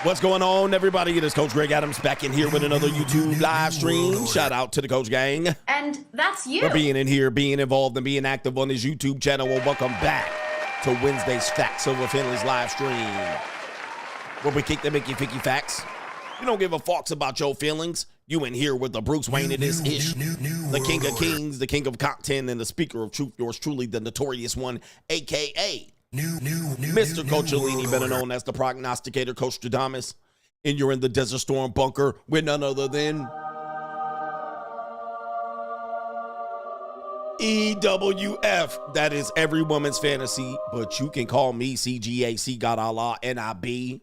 What's going on, everybody? It is Coach Greg Adams back in here with another YouTube live stream. Shout out to the Coach Gang. And that's you. For being in here, being involved, and being active on this YouTube channel. Well, welcome back to Wednesday's Facts Over Finley's live stream, where we kick the Mickey Ficky facts. You don't give a fucks about your feelings. You in here with the Bruce Wayne of this ish, the King of Kings, the King of Content, and the Speaker of Truth. Yours truly, the Notorious One, aka Mr. Coach Alini, better known as the Prognosticator, Coach Stradamus. And you're in the Desert Storm bunker with none other than EWF. That is every woman's fantasy, but you can call me CGA, C God Allah, NIB.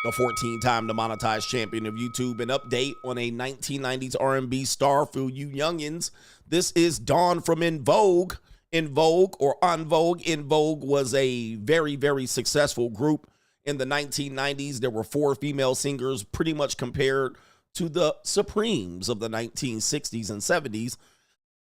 The 14-time demonetized champion of YouTube. An update on a 1990s R&B star for you youngins. This is Dawn from En Vogue. En Vogue or En Vogue. En Vogue was a very, very successful group in the 1990s. There were 4 female singers, pretty much compared to the Supremes of the 1960s and 70s.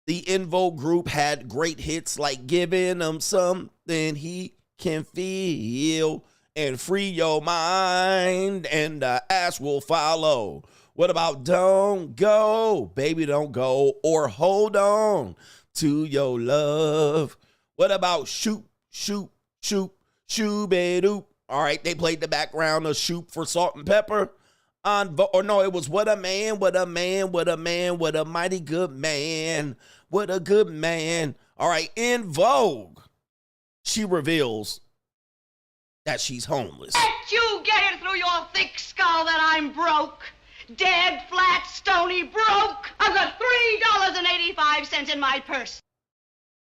The En Vogue group had great hits like Giving Him Something He Can Feel and Free Your Mind, and the ass will follow. What about Don't Go, Baby Don't Go, or Hold On to Your Love? What about Shoot, Shoot, Shoot, Shoo-be-doop? All right, they played the background of Shoot for Salt and Pepper. Or no, it was What a Man, What a Man, What a Man, What a Mighty Good Man, What a Good Man. All right, En Vogue, she reveals that she's homeless. Let you get it through your thick skull that I'm broke. Dead, flat, stony broke. I've got $3.85 in my purse.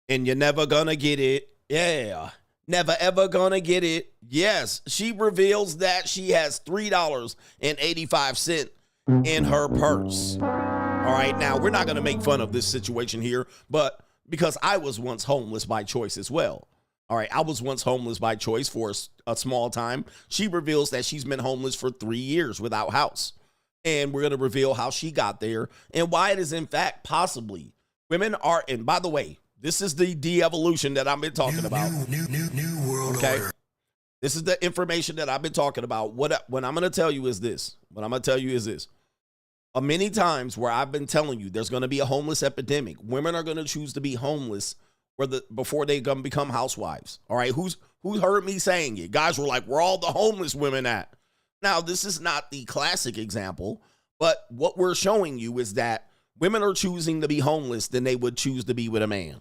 And you're never gonna get it. Yeah. Never ever gonna get it. Yes. She reveals that she has $3.85 in her purse. All right. Now, we're not gonna make fun of this situation here, but because I was once homeless by choice as well. All right, I was once homeless by choice for a small time. She reveals that she's been homeless for 3 years without house. And we're going to reveal how she got there and why it is, in fact, possibly women are, and by the way, this is the de-evolution that I've been talking about. New world order. This is the information that I've been talking about. What I'm going to tell you is this. Many times where I've been telling you there's going to be a homeless epidemic, women are going to choose to be homeless before they gonna become housewives. All right, who's heard me saying it? Guys were like, where all the homeless women at? Now, this is not the classic example, but what we're showing you is that women are choosing to be homeless than they would choose to be with a man.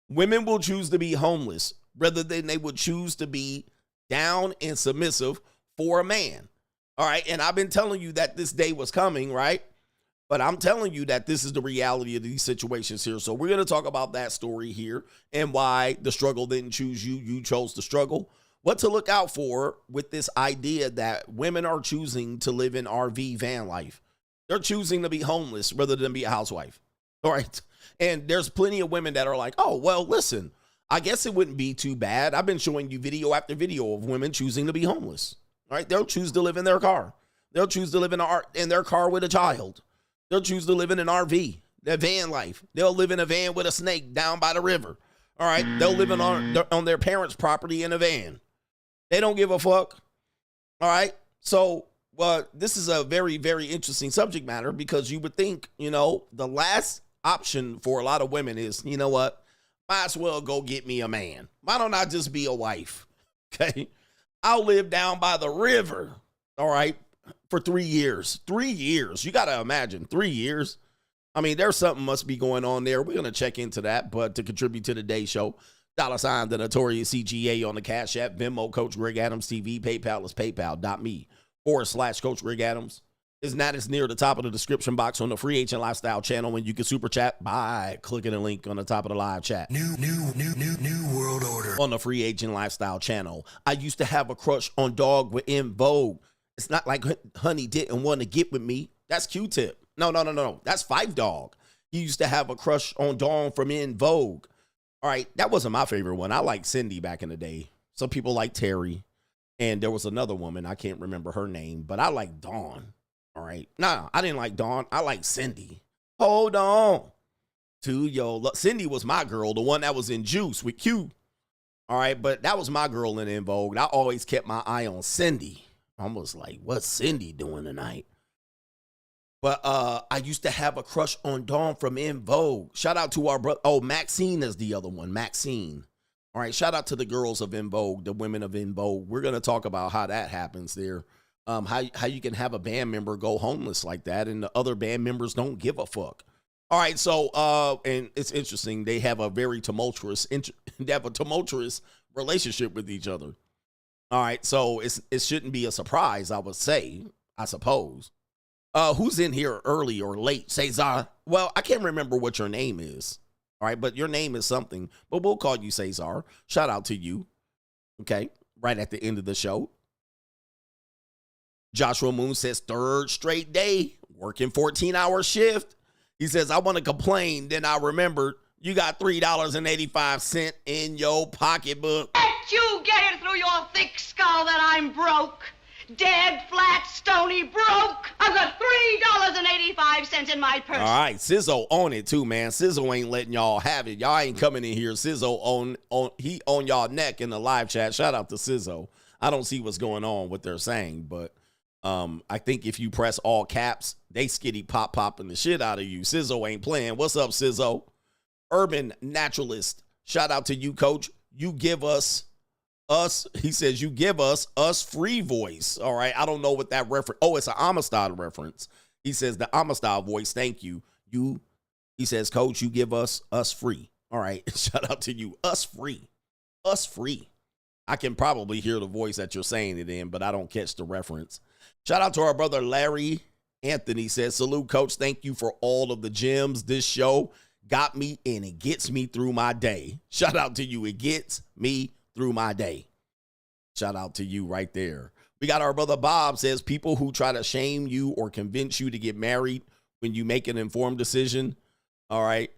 Women will choose to be homeless rather than they would choose to be down and submissive for a man. All right, and I've been telling you that this day was coming, right? But I'm telling you that this is the reality of these situations here. So we're going to talk about that story here and why the struggle didn't choose you. You chose the struggle. What to look out for with this idea that women are choosing to live in RV van life. They're choosing to be homeless rather than be a housewife. All right. And there's plenty of women that are like, oh, well, listen, I guess it wouldn't be too bad. I've been showing you video after video of women choosing to be homeless. All right. They'll choose to live in their car. They'll choose to live in their car with a child. They'll choose to live in an RV, their van life. They'll live in a van with a snake down by the river. All right. They'll live on their parents' property in a van. They don't give a fuck. All right. So, this is a very, very interesting subject matter because you would think, the last option for a lot of women is, you know what? Might as well go get me a man. Why don't I just be a wife? Okay. I'll live down by the river. All right. For 3 years. 3 years. You got to imagine 3 years. I mean, there's something must be going on there. We're going to check into that. But to contribute to today's show, $ the Notorious CGA on the Cash App, Venmo, Coach Greg Adams TV, PayPal is paypal.me/Coach Greg Adams. Isn't that it's near the top of the description box on the Free Agent Lifestyle channel when you can super chat by clicking the link on the top of the live chat. New world order. On the Free Agent Lifestyle channel. I used to have a crush on Dog with En Vogue. It's not like Honey didn't want to get with me. That's Q-Tip. No. That's Five Dog. He used to have a crush on Dawn from En Vogue. All right, that wasn't my favorite one. I liked Cindy back in the day. Some people like Terry. And there was another woman. I can't remember her name, but I like Dawn. All right. Nah, I didn't like Dawn. I like Cindy. Hold on to your Cindy was my girl, the one that was in Juice with Q. All right, but that was my girl in En Vogue. I always kept my eye on Cindy. I was like, what's Cindy doing tonight? But I used to have a crush on Dawn from En Vogue. Shout out to our brother. Oh, Maxine is the other one. Maxine. All right, shout out to the girls of En Vogue, the women of En Vogue. We're going to talk about how that happens there. How you can have a band member go homeless like that and the other band members don't give a fuck. All right, so and it's interesting. They have a very tumultuous relationship with each other. All right, so it shouldn't be a surprise, I would say, I suppose. Who's in here early or late? Cesar. Well, I can't remember what your name is. All right, but your name is something, but we'll call you Cesar. Shout out to you. Okay, right at the end of the show. Joshua Moon says, third straight day, working 14-hour shift. He says, I want to complain. Then I remembered you got $3.85 in your pocketbook. Can't you get it through your thick skull that I'm broke? Dead, flat, stony, broke. I've got $3.85 in my purse. All right, Sizzo on it too, man. Sizzo ain't letting y'all have it. Y'all ain't coming in here. Sizzo he on y'all neck in the live chat. Shout out to Sizzo. I don't see what's going on, what they're saying, but I think if you press all caps, they skitty popping the shit out of you. Sizzo ain't playing. What's up, Sizzo? Urban Naturalist. Shout out to you, coach. You give us, he says, you give us free voice. All right. I don't know what that reference. Oh, it's an Amistad reference. He says the Amistad voice. Thank you. He says, coach, you give us free. All right. Shout out to you. Us free. I can probably hear the voice that you're saying it in, but I don't catch the reference. Shout out to our brother Larry Anthony says, salute, coach. Thank you for all of the gems. This show got me and it gets me through my day. Shout out to you. It gets me through my day. Shout out to you right there. We got our brother Bob says, people who try to shame you or convince you to get married when you make an informed decision, all right,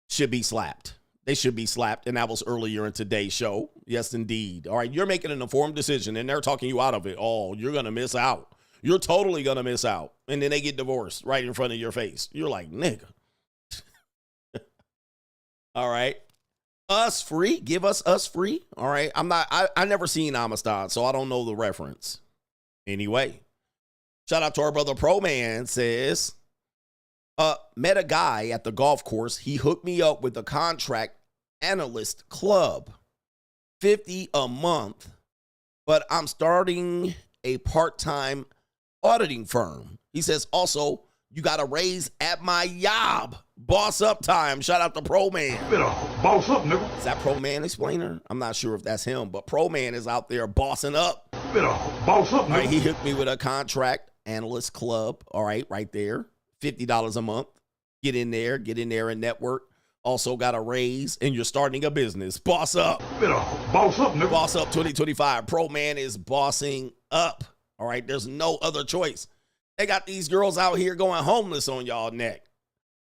should be slapped. They should be slapped, and that was earlier in today's show. Yes, indeed. All right, you're making an informed decision, and they're talking you out of it. Oh, you're going to miss out. You're totally going to miss out. And then they get divorced right in front of your face. You're like, nigga. All right. Us free. Give us free. All right. I never seen Amistad, so I don't know the reference. Anyway, shout out to our brother Pro Man says, met a guy at the golf course. He hooked me up with a contract analyst club, $50 a month, but I'm starting a part-time auditing firm. He says, also, you got a raise at my job. Boss up time. Shout out to Pro Man. Better boss up, nigga. Is that Pro Man Explainer? I'm not sure if that's him, but Pro Man is out there bossing up. Better boss up, nigga. All right, he hooked me with a contract analyst club. All right, right there. $50 a month. Get in there and network. Also got a raise, and you're starting a business. Boss up. Better boss up, nigga. Boss up 2025. Pro Man is bossing up. All right, there's no other choice. They got these girls out here going homeless on y'all neck.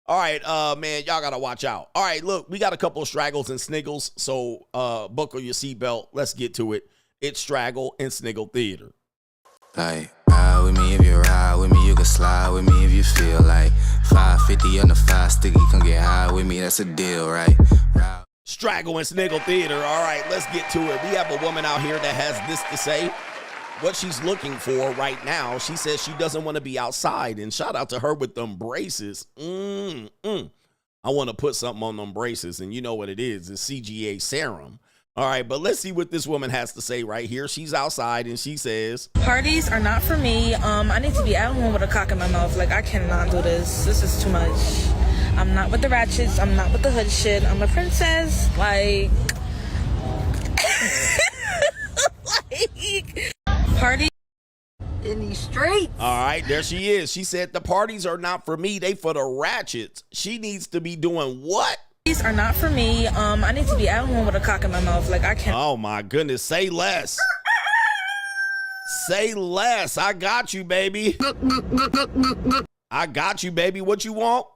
All right, man, y'all got to watch out. All right, look, we got a couple of Straggles and Sniggles, so buckle your seatbelt. Let's get to it. It's Straggle and Sniggle Theater. Like, ride with me if you ride with me, you can slide with me if you feel like 550 on the 5 sticky, come get high with me, that's a deal, right? Straggle and Sniggle Theater. All right, let's get to it. We have a woman out here that has this to say. What she's looking for right now, she says she doesn't want to be outside, and shout out to her with them braces. I want to put something on them braces, and you know what it is. It's CGA serum. All right, but let's see what this woman has to say right here. She's outside, and she says, parties are not for me. I need to be at home with a cock in my mouth. Like, I cannot do this. This is too much. I'm not with the ratchets. I'm not with the hood shit. I'm a princess. Like, party in these streets. All right, there she is. She said the parties are not for me. They for the ratchets. She needs to be doing what? These are not for me. I need to be at home with a cock in my mouth. Like, I can't. Oh my goodness. Say less. Say less. I got you, baby. I got you, baby. What you want?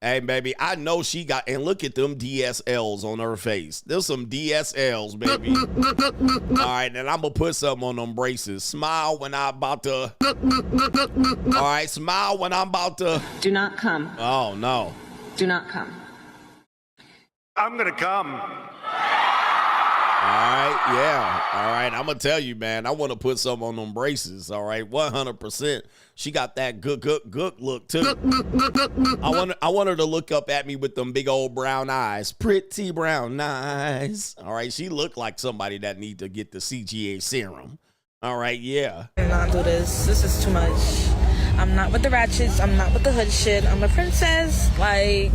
Hey, baby, I know she got, and look at them DSLs on her face. There's some DSLs, baby. All right, and I'm going to put something on them braces. Smile when I'm about to. All right, smile when I'm about to. Do not come. Oh, no. Do not come. I'm gonna come. All right, yeah. All right, I'm gonna tell you, man. I want to put some on them braces. All right, 100%. She got that good look too. I want her to look up at me with them big old brown eyes, pretty brown eyes. All right, she looked like somebody that need to get the CGA serum. All right, yeah. I cannot do this. This is too much. I'm not with the ratchets. I'm not with the hood shit. I'm a princess. Like.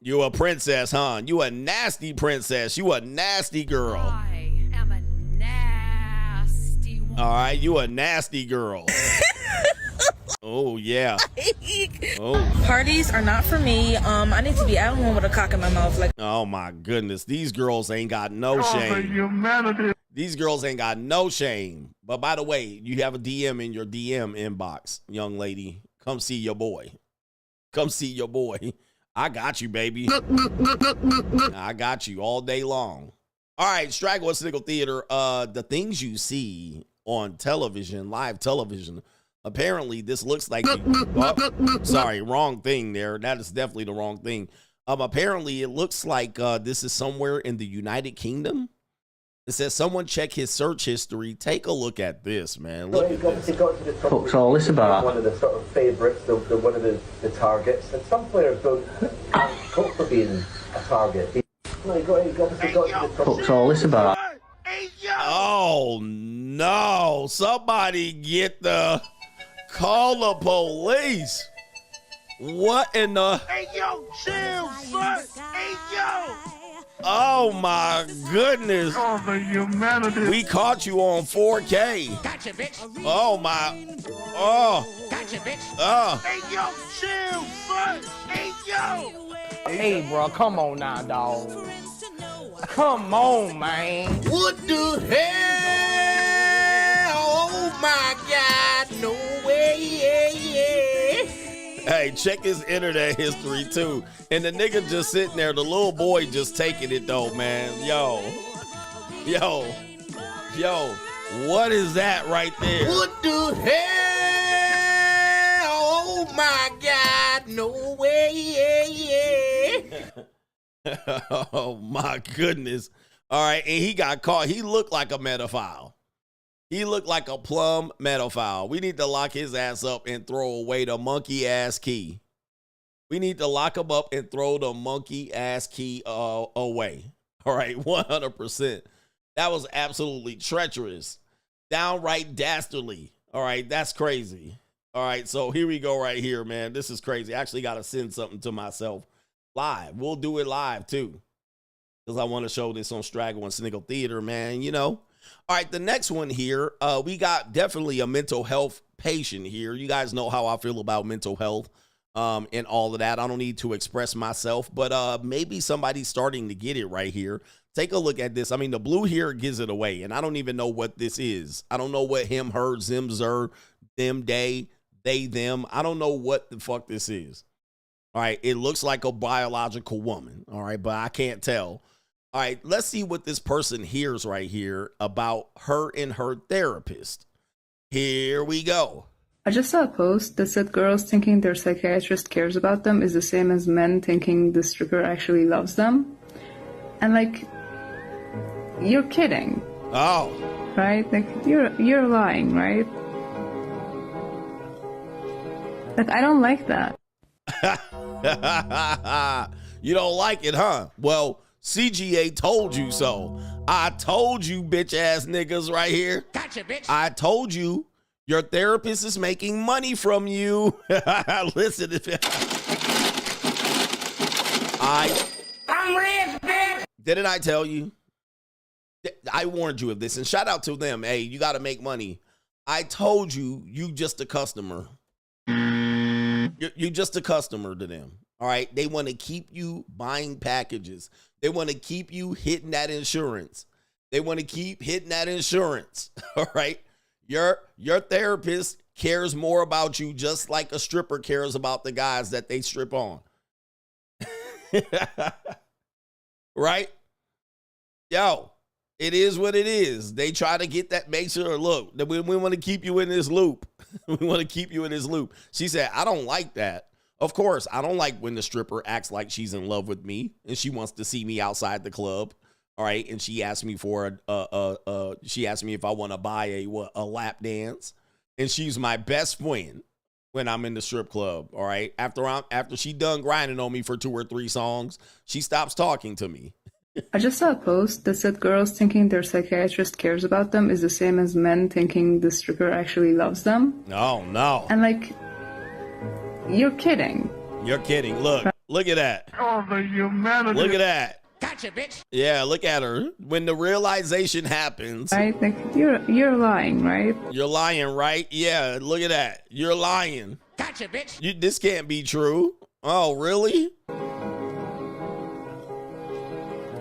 You a princess, huh? You a nasty princess. You a nasty girl. I am a nasty one. All right, you a nasty girl. Oh, yeah. Oh. Parties are not for me. I need to be at home with a cock in my mouth. Like. Oh, my goodness. These girls ain't got no shame. Humanity. These girls ain't got no shame. But by the way, you have a DM in your DM inbox, young lady. Come see your boy. Come see your boy. I got you, baby. I got you all day long. All right, Straggle and Sniggle Theater. The things you on television, live television, apparently this looks like sorry, wrong thing there. That is definitely the wrong thing. Apparently it looks like this is somewhere in the United Kingdom. It says someone check his search history. Take a look at this, man. Look at this. What's all this about? One of the sort of favourites, one of the targets, and some players don't cope for being a target. What's all this about? Oh no! Somebody get the call the police. What in the? Hey yo, chill, son. Hey yo. Oh my goodness. Oh, the humanity. We caught you on 4K. Gotcha, bitch. Oh my. Oh. Gotcha, bitch. Oh. Hey yo, chill, son. Hey yo. Hey, bro, come on now, dog. Come on, man. What the hell? Oh my God. No way. Hey, check his internet history too. And the nigga just sitting there, the little boy just taking it though, man. Yo, what is that right there? What the hell? Oh my God, no way. Oh my goodness. All right, and he got caught. He looked like a pedophile. He looked like a plum pedophile. We need to lock his ass up and throw away the monkey ass key. We need to lock him up and throw the monkey ass key away. All right, 100%. That was absolutely treacherous. Downright dastardly. All right, that's crazy. All right, so here we go right here, man. This is crazy. I actually got to send something to myself live. We'll do it live, too, because I want to show this on Straggle and Sniggle Theater, man, you know. All right, the next one here, we got definitely a mental health patient here. You guys know how I feel about mental health and all of that. I don't need to express myself, but maybe somebody's starting to get it right here. Take a look at this. I mean, the blue here gives it away, and I don't even know what this is. I don't know what him, her, zim, zer, them, they, them. I don't know what the fuck this is. All right, it looks like a biological woman, all right, but I can't tell. All right, let's see what this person hears right here about her and her therapist. Here we go. I just saw a post that said girls thinking their psychiatrist cares about them is the same as men thinking the stripper actually loves them. And like, you're kidding. Oh. Right? Like, you're lying, right? Like, I don't like that. You don't like it, huh? Well, CGA told you so. I told you, bitch ass niggas right here. Gotcha, bitch. I told you your therapist is making money from you. Listen, I'm rich, bitch. Didn't I tell you? I warned you of this, and shout out to them. Hey, you got to make money. I told you, you just a customer. You're just a customer to them. All right. They want to keep you buying packages. They want to keep you hitting that insurance. They want to keep hitting that insurance. All right. Your therapist cares more about you just like a stripper cares about the guys that they strip on. Right? Yo, it is what it is. They try to get that, make sure, look, we want to keep you in this loop. We want to keep you in this loop. She said, I don't like that. Of course, I don't like when the stripper acts like she's in love with me and she wants to see me outside the club. All right, and she asked me for she asked me if I want to buy a lap dance, and she's my best friend when I'm in the strip club. All right, after she done grinding on me for 2 or 3 songs, she stops talking to me. I just saw a post that said girls thinking their psychiatrist cares about them is the same as men thinking the stripper actually loves them. Oh no! And like, you're kidding. You're kidding. Look at that. Oh, the humanity. Look at that. Gotcha, bitch. Yeah, look at her. When the realization happens. Right? Like, you're lying, right? You're lying, right? Yeah, look at that. You're lying. Gotcha, bitch. This can't be true. Oh, really?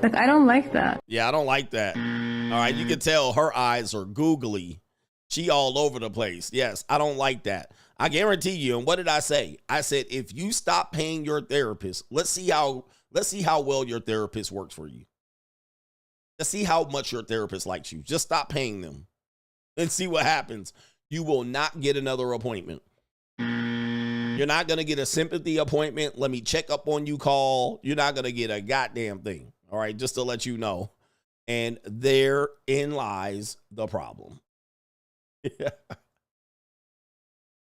Like, I don't like that. Yeah, I don't like that. All right, you can tell her eyes are googly. She all over the place. Yes, I don't like that. I guarantee you, and what did I say? I said, if you stop paying your therapist, let's see how well your therapist works for you. Let's see how much your therapist likes you. Just stop paying them and see what happens. You will not get another appointment. You're not going to get a sympathy appointment. Let me check up on you call. You're not going to get a goddamn thing. All right, just to let you know. And therein lies the problem.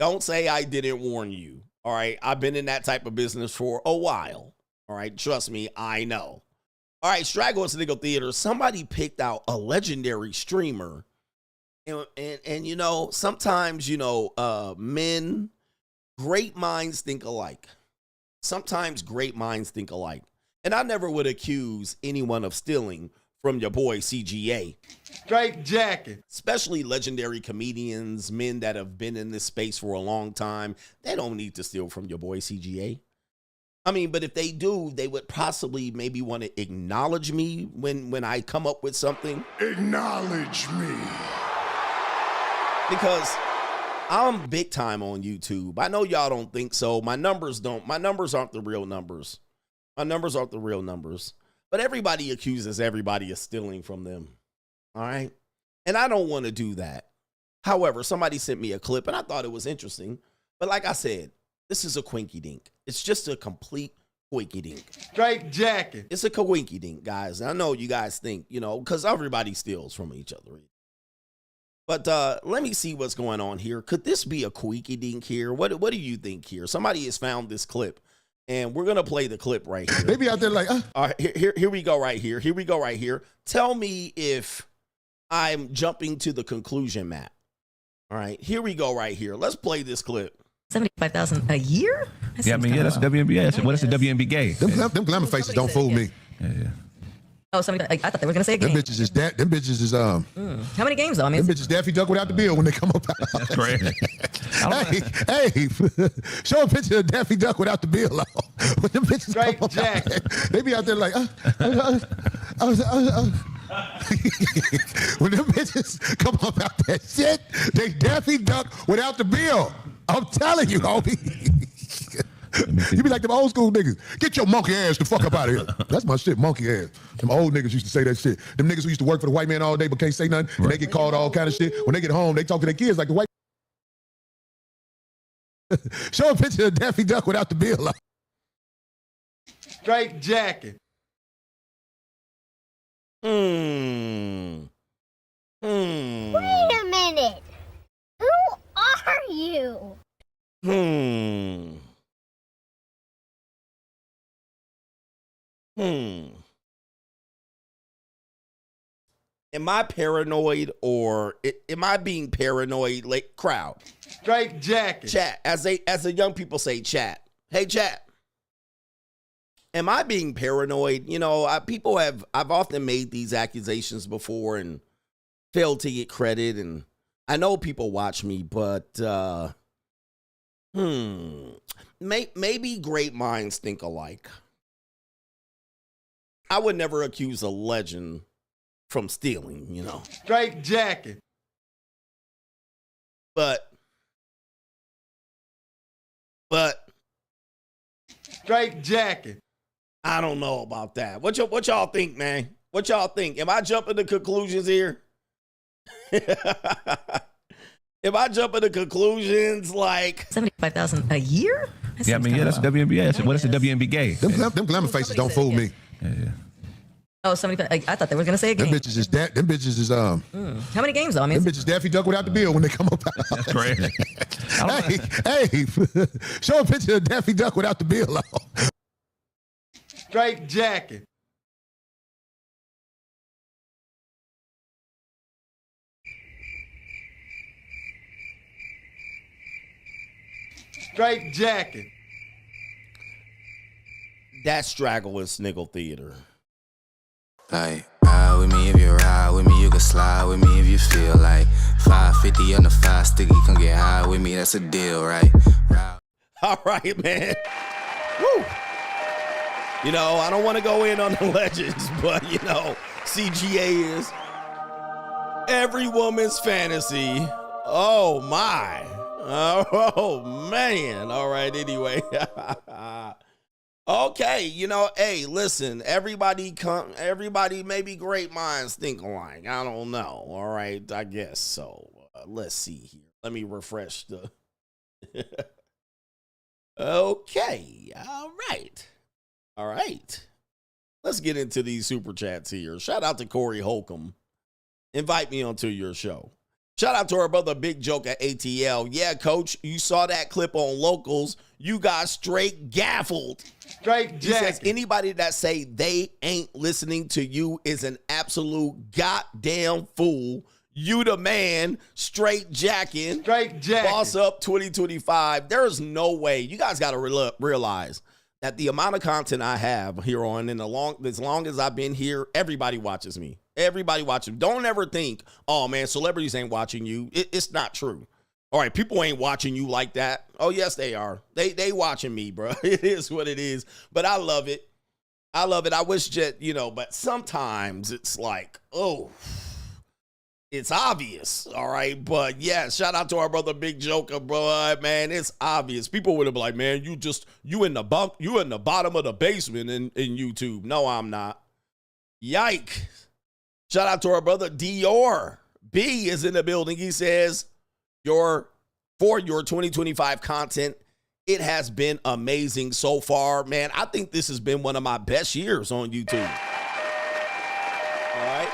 Don't say I didn't warn you. All right, I've been in that type of business for a while. All right, trust me, I know. All right, Straggle and Sniggle Theater. Somebody picked out a legendary streamer. And you know, sometimes, you know, men, great minds think alike. Sometimes great minds think alike. And I never would accuse anyone of stealing from your boy CGA. Straight jacket. Especially legendary comedians, men that have been in this space for a long time. They don't need to steal from your boy CGA. I mean, but if they do, they would possibly maybe want to acknowledge me when I come up with something. Acknowledge me. Because I'm big time on YouTube. I know y'all don't think so. My numbers aren't the real numbers. My numbers aren't the real numbers. But everybody accuses everybody of stealing from them. All right? And I don't want to do that. However, somebody sent me a clip and I thought it was interesting. But like I said, this is a quinky dink. It's just a complete quinky dink. Straight jacket. It's a quinky dink, guys. I know you guys think, you know, because everybody steals from each other. But let me see what's going on here. Could this be a quinky dink here? What do you think here? Somebody has found this clip. And we're going to play the clip right here. They be out there like, All right, here we go right here. Here we go right here. Tell me if I'm jumping to the conclusion, Matt. All right, here we go right here. Let's play this clip. 75,000 a year? Yeah, I mean, yeah, that's WNBA. What is the WNBA? them glamour faces don't fool me. Yeah. Oh, I thought they were going to say a game. Them bitches is How many games, though? I mean, them bitches Daffy Duck without the bill when they come up. That's crazy. hey, show a picture of Daffy Duck without the bill on. When them bitches Straight come jacket. up, they be out there like, when them bitches come up out that shit, they Daffy Duck without the bill. I'm telling you, homie. You be like them old school niggas. Get your monkey ass the fuck up out of here. That's my shit, monkey ass. Them old niggas used to say that shit. Them niggas who used to work for the white man all day but can't say nothing, and they get called all kind of shit. When they get home, they talk to their kids like the white. Show a picture of Daffy Duck without the bill on. Straight jacket. Wait a minute. Who are you? Am I paranoid or am I being paranoid? Like, crowd. Straight jacket. Chat. As the young people say, chat. Hey, chat. Am I being paranoid? You know, I've often made these accusations before and failed to get credit. And I know people watch me, but maybe great minds think alike. I would never accuse a legend from stealing, you know. Straight jacket. But straight jacket. I don't know about that. What y'all think, man? What y'all think? Am I jumping to conclusions here? Am I jumping to conclusions like 75,000 a year? Yeah, I mean, yeah, that's the WNBA. That's the WNBA. Them glamour faces don't fool me. Yeah. Oh, somebody. I thought they were gonna say a game. Them bitches is How many games though? I mean, them bitches Daffy Duck without the bill when they come up. That's crazy. hey, show a picture of Daffy Duck without the bill on. Straight jacket. Straight jacket. That's Straggle and Sniggle Theater. Like, ride with me if you ride with me, you can slide with me if you feel like 550 on the 5 sticky, come get high with me, that's a deal, right? All right, man. Woo. You know, I don't want to go in on the legends, but you know, CGA is every woman's fantasy. Oh my. Oh man. All right, anyway. Okay, you know, hey, listen, everybody maybe great minds think alike. I don't know. All right, I guess so. Let's see here. Let me refresh the Okay. All right. Let's get into these super chats here. Shout out to Corey Holcomb. Invite me onto your show. Shout out to our brother Big Joke at ATL. Yeah, coach, you saw that clip on Locals. You got straight gaffled. Straight He says anybody that say they ain't listening to you is an absolute goddamn fool. You the man, straight jacking. Straight jacking. Boss up 2025. There is no way. You guys got to realize that the amount of content I have here on, and as long as I've been here, everybody watches me. Everybody watching. Don't ever think, oh man, celebrities ain't watching you. It's not true. All right, people ain't watching you like that. Oh yes, they are. They watching me, bro. It is what it is. But I love it. I wish that, but sometimes it's like, oh, it's obvious. All right. But yeah, shout out to our brother Big Joker, bro. Man, it's obvious. People would have been like, man, you in the bottom of the basement in YouTube. No, I'm not. Yike. Shout out to our brother Dior. B is in the building. He says, for your 2025 content, it has been amazing so far. Man, I think this has been one of my best years on YouTube. All right.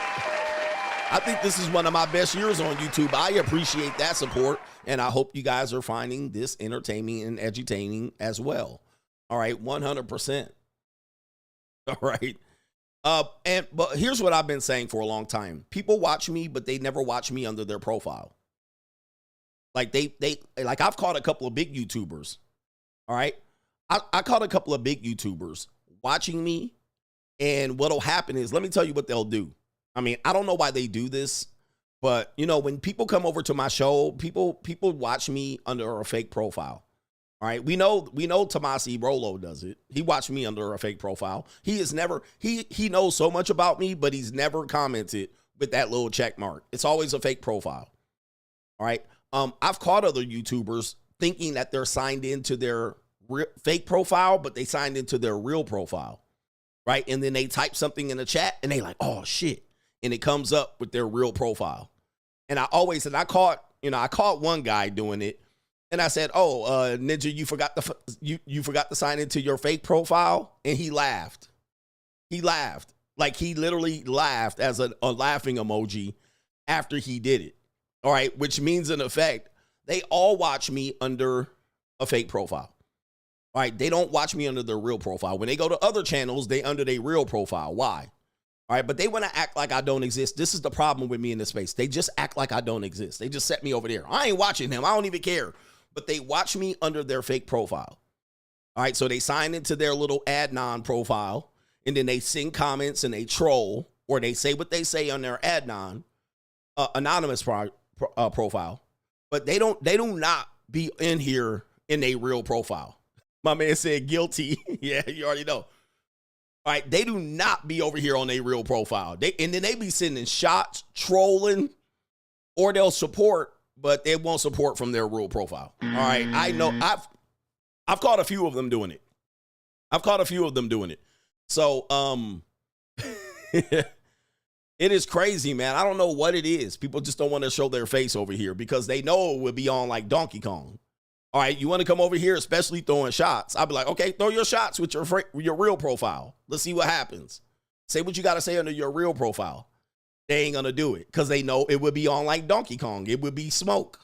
I think this is one of my best years on YouTube. I appreciate that support, and I hope you guys are finding this entertaining and edutaining as well. All right, 100%. All right. But here's what I've been saying for a long time. People watch me, but they never watch me under their profile. Like I've caught a couple of big YouTubers. All right. I caught a couple of big YouTubers watching me, and what'll happen is, let me tell you what they'll do. I mean, I don't know why they do this, but when people come over to my show, people watch me under a fake profile. All right. We know Tomasi Rolo does it. He watched me under a fake profile. He knows so much about me, but he's never commented with that little check mark. It's always a fake profile. All right. I've caught other YouTubers thinking that they're signed into their fake profile, but they signed into their real profile. Right. And then they type something in the chat and they like, oh shit. And it comes up with their real profile. And I caught one guy doing it. And I said, oh, Ninja, you forgot to sign into your fake profile? And he laughed. He laughed. Like, he literally laughed as a laughing emoji after he did it. All right, which means, in effect, they all watch me under a fake profile. All right, they don't watch me under their real profile. When they go to other channels, they under their real profile. Why? All right, but they want to act like I don't exist. This is the problem with me in this space. They just act like I don't exist. They just set me over there. I ain't watching him. I don't even care. But they watch me under their fake profile. All right, so they sign into their little Adnan profile, and then they sing comments and they troll, or they say what they say on their Adnan anonymous profile. But they do not be in here in a real profile. My man said guilty. Yeah, you already know. All right, they do not be over here on a real profile. And then they be sending shots, trolling, or they'll support, but they won't support from their real profile. All right, I know I've caught a few of them doing it. So it is crazy, man. I don't know what it is. People just don't want to show their face over here because they know it would be on like Donkey Kong. All right, you want to come over here, especially throwing shots. I'll be like, okay, throw your shots with your real profile. Let's see what happens. Say what you got to say under your real profile. They ain't going to do it because they know it would be on like Donkey Kong. It would be smoke.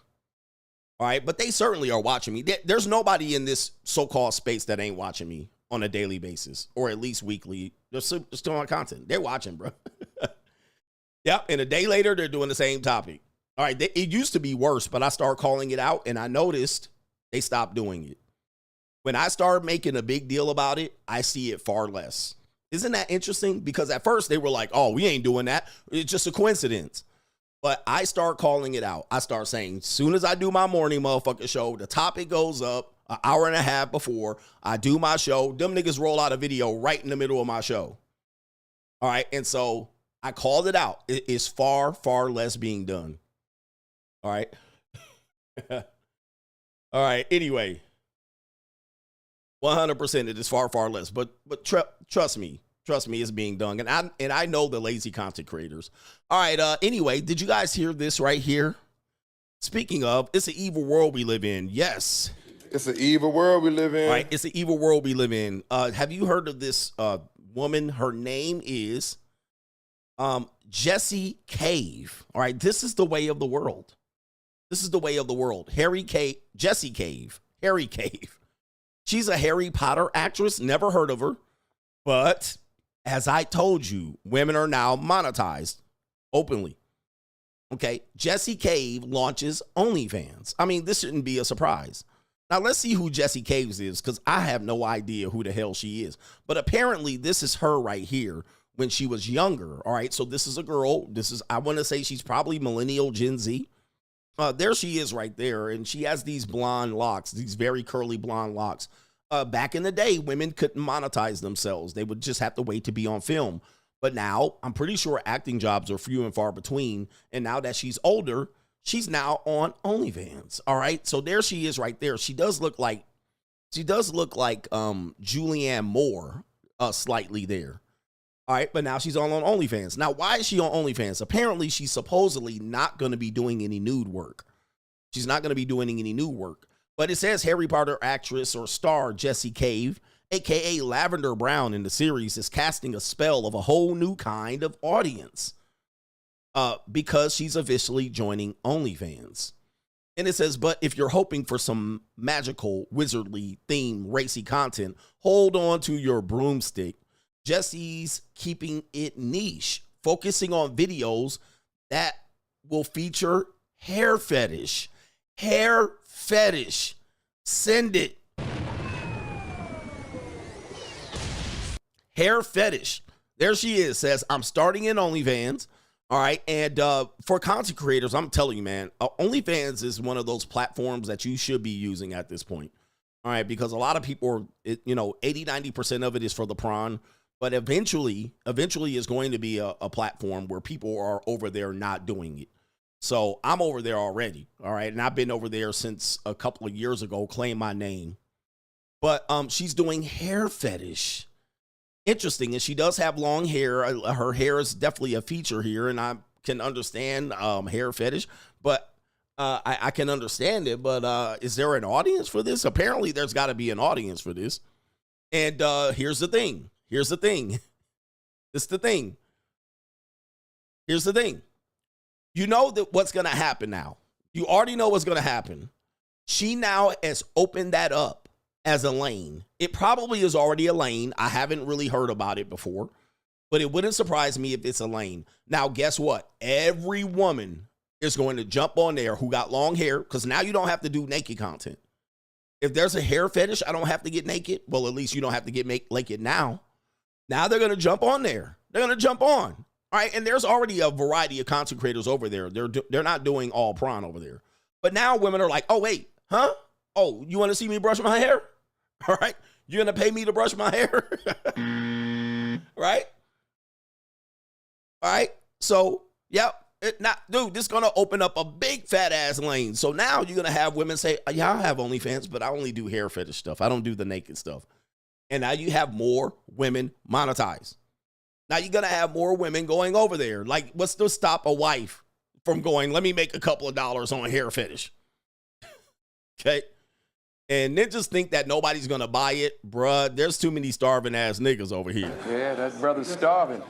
All right, but they certainly are watching me. There's nobody in this so-called space that ain't watching me on a daily basis or at least weekly. They're still on content. They're watching, bro. Yep, and a day later, they're doing the same topic. All right, it used to be worse, but I started calling it out, and I noticed they stopped doing it. When I started making a big deal about it, I see it far less. Isn't that interesting? Because at first they were like, oh, we ain't doing that. It's just a coincidence. But I start calling it out. I start saying, as soon as I do my morning motherfucking show, the topic goes up an hour and a half before I do my show. Them niggas roll out a video right in the middle of my show. All right, and so I called it out. It is far, far less being done. All right. All right. Anyway, 100% it is far, far less. But trust me, it's being done. And I know the lazy content creators. All right. Anyway, did you guys hear this right here? Speaking of, it's an evil world we live in. Yes. It's an evil world we live in. All right. It's an evil world we live in. Have you heard of this woman? Her name is Jessie Cave. All right. This is the way of the world. This is the way of the world. Jessie Cave. Harry Cave. She's a Harry Potter actress. Never heard of her. But as I told you, women are now monetized openly. Okay. Jessie Cave launches OnlyFans. I mean, this shouldn't be a surprise. Now, let's see who Jessie Caves is, because I have no idea who the hell she is. But apparently, this is her right here when she was younger. All right. So this is a girl. I want to say she's probably millennial Gen Z. There she is right there. And she has these blonde locks, these very curly blonde locks. Back in the day, women couldn't monetize themselves. They would just have to wait to be on film. But now I'm pretty sure acting jobs are few and far between. And now that she's older, she's now on OnlyFans. All right. So there she is right there. She does look like Julianne Moore slightly there. All right, but now she's on OnlyFans. Now, why is she on OnlyFans? Apparently, she's supposedly not going to be doing any nude work. She's not going to be doing any nude work. But it says Harry Potter actress or star Jessie Cave, a.k.a. Lavender Brown in the series, is casting a spell of a whole new kind of audience because she's officially joining OnlyFans. And it says, but if you're hoping for some magical, wizardly themed, racy content, hold on to your broomstick. Jessie's keeping it niche, focusing on videos that will feature hair fetish. Hair fetish. Send it. Hair fetish. There she is. Says, I'm starting in OnlyFans. All right. And for content creators, I'm telling you, man, OnlyFans is one of those platforms that you should be using at this point. All right. Because a lot of people, 80-90% of it is for the prawn. But eventually is going to be a platform where people are over there not doing it. So I'm over there already. All right. And I've been over there since a couple of years ago, claim my name. But she's doing hair fetish. Interesting. And she does have long hair. Her hair is definitely a feature here. And I can understand hair fetish. But I can understand it. But is there an audience for this? Apparently, there's got to be an audience for this. And here's the thing. Here's the thing. Here's the thing. You know that what's going to happen now. You already know what's going to happen. She now has opened that up as a lane. It probably is already a lane. I haven't really heard about it before, but it wouldn't surprise me if it's a lane. Now, guess what? Every woman is going to jump on there who got long hair, because now you don't have to do naked content. If there's a hair fetish, I don't have to get naked. Well, at least you don't have to get naked now. Now they're going to jump on there. They're going to jump on. All right. And there's already a variety of content creators over there. They're not doing all prawn over there. But now women are like, oh, wait, huh? Oh, you want to see me brush my hair? All right. You're going to pay me to brush my hair? Right? All right. So, yep. Dude, this is going to open up a big fat ass lane. So now you're going to have women say, yeah, I have OnlyFans, but I only do hair fetish stuff. I don't do the naked stuff. And now you have more women monetized. Now you're going to have more women going over there. Like, what's to stop a wife from going, let me make a couple of dollars on a hair fetish? Okay. And niggas think that nobody's gonna buy it. Bruh, there's too many starving ass niggas over here. Yeah, that brother's starving.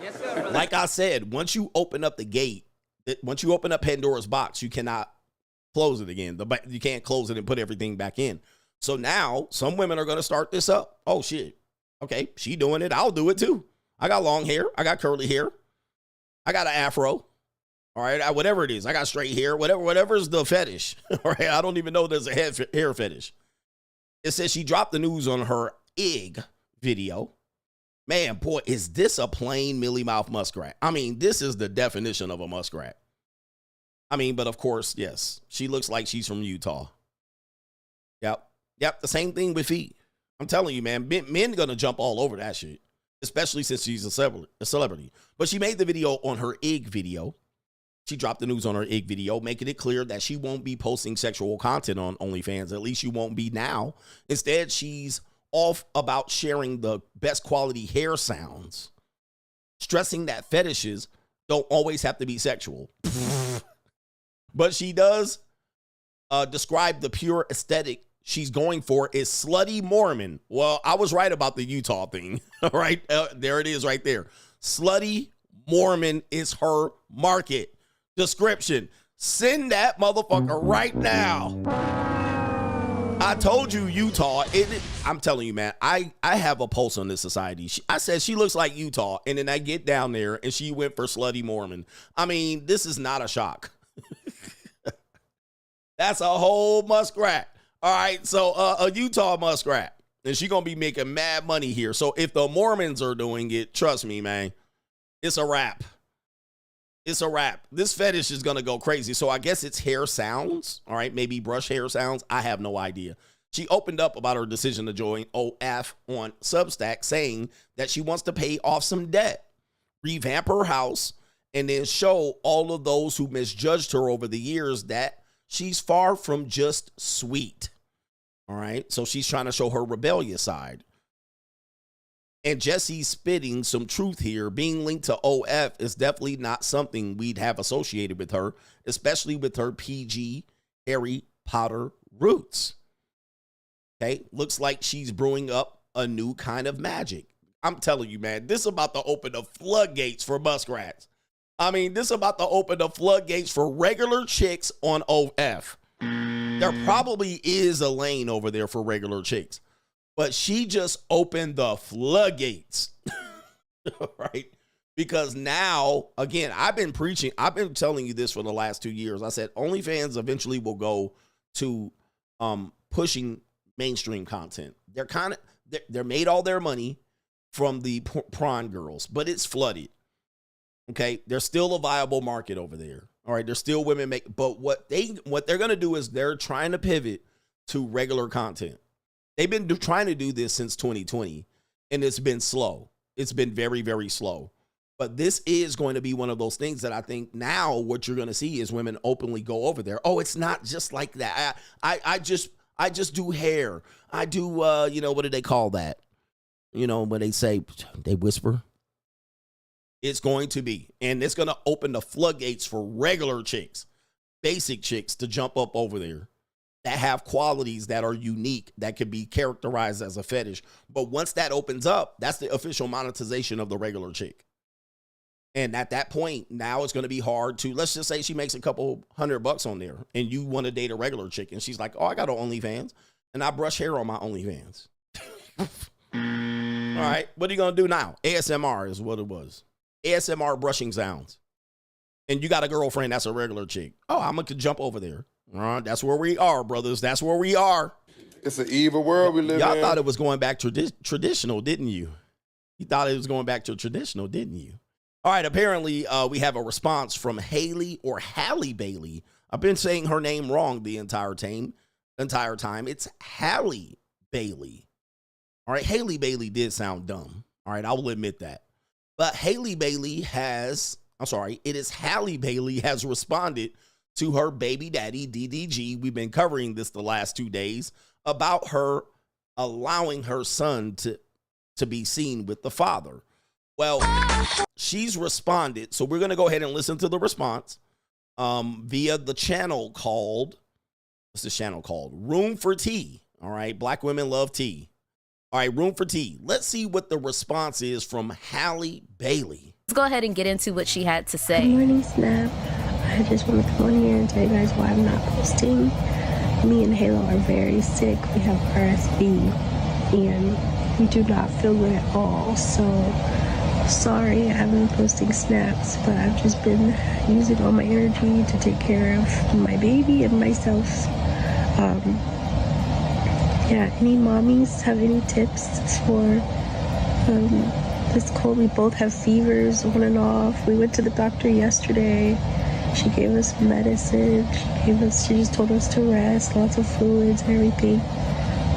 Like I said, once you open up the gate, once you open up Pandora's box, you cannot close it again. You can't close it and put everything back in. So now some women are gonna start this up. Oh shit. Okay, she doing it. I'll do it too. I got long hair. I got curly hair. I got an afro. All right, whatever it is. I got straight hair. Whatever's the fetish. All right, I don't even know there's a hair fetish. It says she dropped the news on her EnVogue video. Man, boy, is this a plain Millie Mouth muskrat? I mean, this is the definition of a muskrat. I mean, but of course, yes, she looks like she's from Utah. Yep, the same thing with feet. I'm telling you, man, men gonna jump all over that shit, especially since she's a celebrity. But she made the video on her EnVogue video. She dropped the news on her EnVogue video, making it clear that she won't be posting sexual content on OnlyFans. At least you won't be now. Instead, she's off about sharing the best quality hair sounds, stressing that fetishes don't always have to be sexual. But she does describe the pure aesthetic she's going for is slutty Mormon. Well, I was right about the Utah thing. All right, there it is right there. Slutty Mormon is her market. Description. Send that motherfucker right now. I told you Utah. I'm telling you, man, I have a pulse on this society. I said she looks like Utah, and then I get down there and she went for slutty Mormon. I mean, this is not a shock. That's a whole muskrat. All right, so a Utah muskrat, and she gonna be making mad money here. So if the Mormons are doing it, trust me, man, it's a wrap. It's a wrap. This fetish is going to go crazy. So I guess it's hair sounds. All right. Maybe brush hair sounds. I have no idea. She opened up about her decision to join OF on Substack, saying that she wants to pay off some debt, revamp her house, and then show all of those who misjudged her over the years that she's far from just sweet. All right. So she's trying to show her rebellious side. And Jesse's spitting some truth here. Being linked to OF is definitely not something we'd have associated with her, especially with her PG Harry Potter roots. Okay, looks like she's brewing up a new kind of magic. I'm telling you, man, this is about to open the floodgates for muskrats. I mean, this is about to open the floodgates for regular chicks on OF. There probably is a lane over there for regular chicks. But she just opened the floodgates, right? Because now, again, I've been telling you this for the last 2 years. I said OnlyFans eventually will go to pushing mainstream content. They're made all their money from the prawn girls, but it's flooded. Okay, there's still a viable market over there. All right, there's still women but what they're gonna do is they're trying to pivot to regular content. They've been trying to do this since 2020, and it's been slow. It's been very, very slow. But this is going to be one of those things that I think now what you're going to see is women openly go over there. Oh, it's not just like that. I just do hair. I do, what do they call that? When they say, they whisper. It's going to be. And it's going to open the floodgates for regular chicks, basic chicks to jump up over there. That have qualities that are unique, that could be characterized as a fetish. But once that opens up, that's the official monetization of the regular chick. And at that point, now it's going to be hard to, let's just say she makes a couple $100 on there and you want to date a regular chick. And she's like, oh, I got an OnlyFans and I brush hair on my OnlyFans. All right, what are you going to do now? ASMR is what it was. ASMR brushing sounds. And you got a girlfriend that's a regular chick. Oh, I'm going to jump over there. That's where we are, brothers. That's where we are. It's an evil world we live in. Y'all thought it was going back to traditional, didn't you? You thought it was going back to traditional, didn't you? All right, apparently we have a response from Halle Bailey. I've been saying her name wrong the entire time. It's Halle Bailey. All right, Halle Bailey did sound dumb. All right, I will admit that. But Halle Bailey has responded to her baby daddy, DDG. We've been covering this the last 2 days about her allowing her son to be seen with the father. Well, she's responded. So we're going to go ahead and listen to the response via the channel called, what's the channel called? Room for Tea. All right. Black women love tea. All right. Room for tea. Let's see what the response is from Halle Bailey. Let's go ahead and get into what she had to say. Good morning, Snap. I just want to come on here and tell you guys why I'm not posting. Me and Halo are very sick. We have RSV and we do not feel good at all. So sorry I haven't been posting snaps, but I've just been using all my energy to take care of my baby and myself. Yeah, any mommies have any tips for this cold? We both have fevers on and off. We went to the doctor yesterday. She gave us medicine. She just told us to rest, lots of fluids, everything.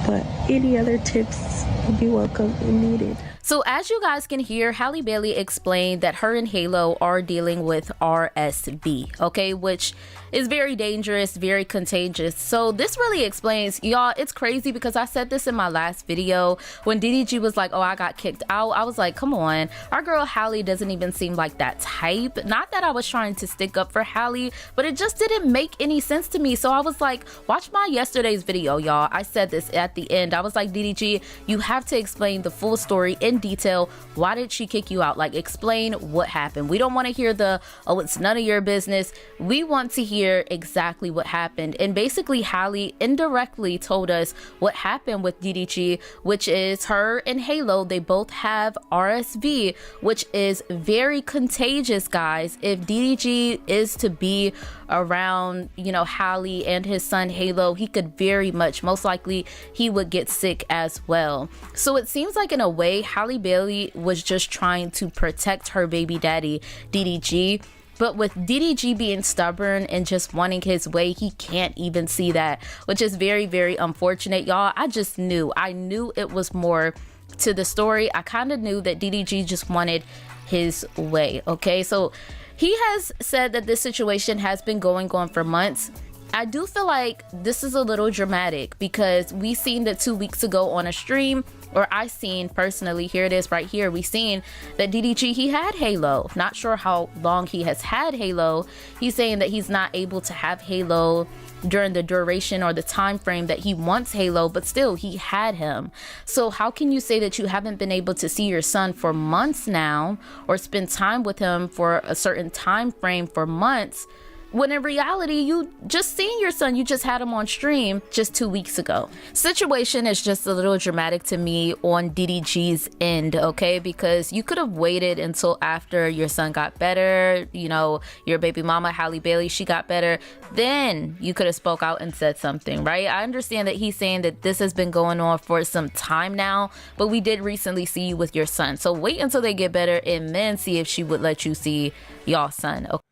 But any other tips would be welcome and needed. So as you guys can hear, Halle Bailey explained that her and Halo are dealing with RSV, okay, which is very dangerous, very contagious. So this really explains, y'all, it's crazy because I said this in my last video when DDG was like, oh, I got kicked out. I was like, come on, our girl Halle doesn't even seem like that type. Not that I was trying to stick up for Halle, but it just didn't make any sense to me. So I was like, watch my yesterday's video, y'all. I said this at the end. I was like, DDG, you have to explain the full story in detail. Why did she kick you out? Like, explain what happened. We don't want to hear the, oh, it's none of your business. We want to hear exactly what happened. And basically Halle indirectly told us what happened with DDG, which is her and Halo, they both have RSV, which is very contagious, guys. If DDG is to be around, you know, Halle and his son Halo, he could very much, most likely he would get sick as well. So it seems like in a way Halle Bailey was just trying to protect her baby daddy DDG. But with DDG being stubborn and just wanting his way, he can't even see that, which is very, very unfortunate, y'all. I knew it was more to the story. I kind of knew that DDG just wanted his way, okay? So he has said that this situation has been going on for months. I do feel like this is a little dramatic because we seen that 2 weeks ago on a stream, or I seen personally, here it is right here, we seen that DDG, he had Halo. Not sure how long he has had Halo. He's saying that he's not able to have Halo during the duration or the time frame that he wants Halo, but still he had him. So how can you say that you haven't been able to see your son for months now or spend time with him for a certain time frame for months, when in reality you just seen your son, you just had him on stream just 2 weeks ago? Situation is just a little dramatic to me on DDG's end, okay? Because you could have waited until after your son got better, you know, your baby mama Halle Bailey, she got better, then you could have spoke out and said something, right? I understand that he's saying that this has been going on for some time now, but we did recently see you with your son, so wait until they get better and then see if she would let you see y'all son, okay?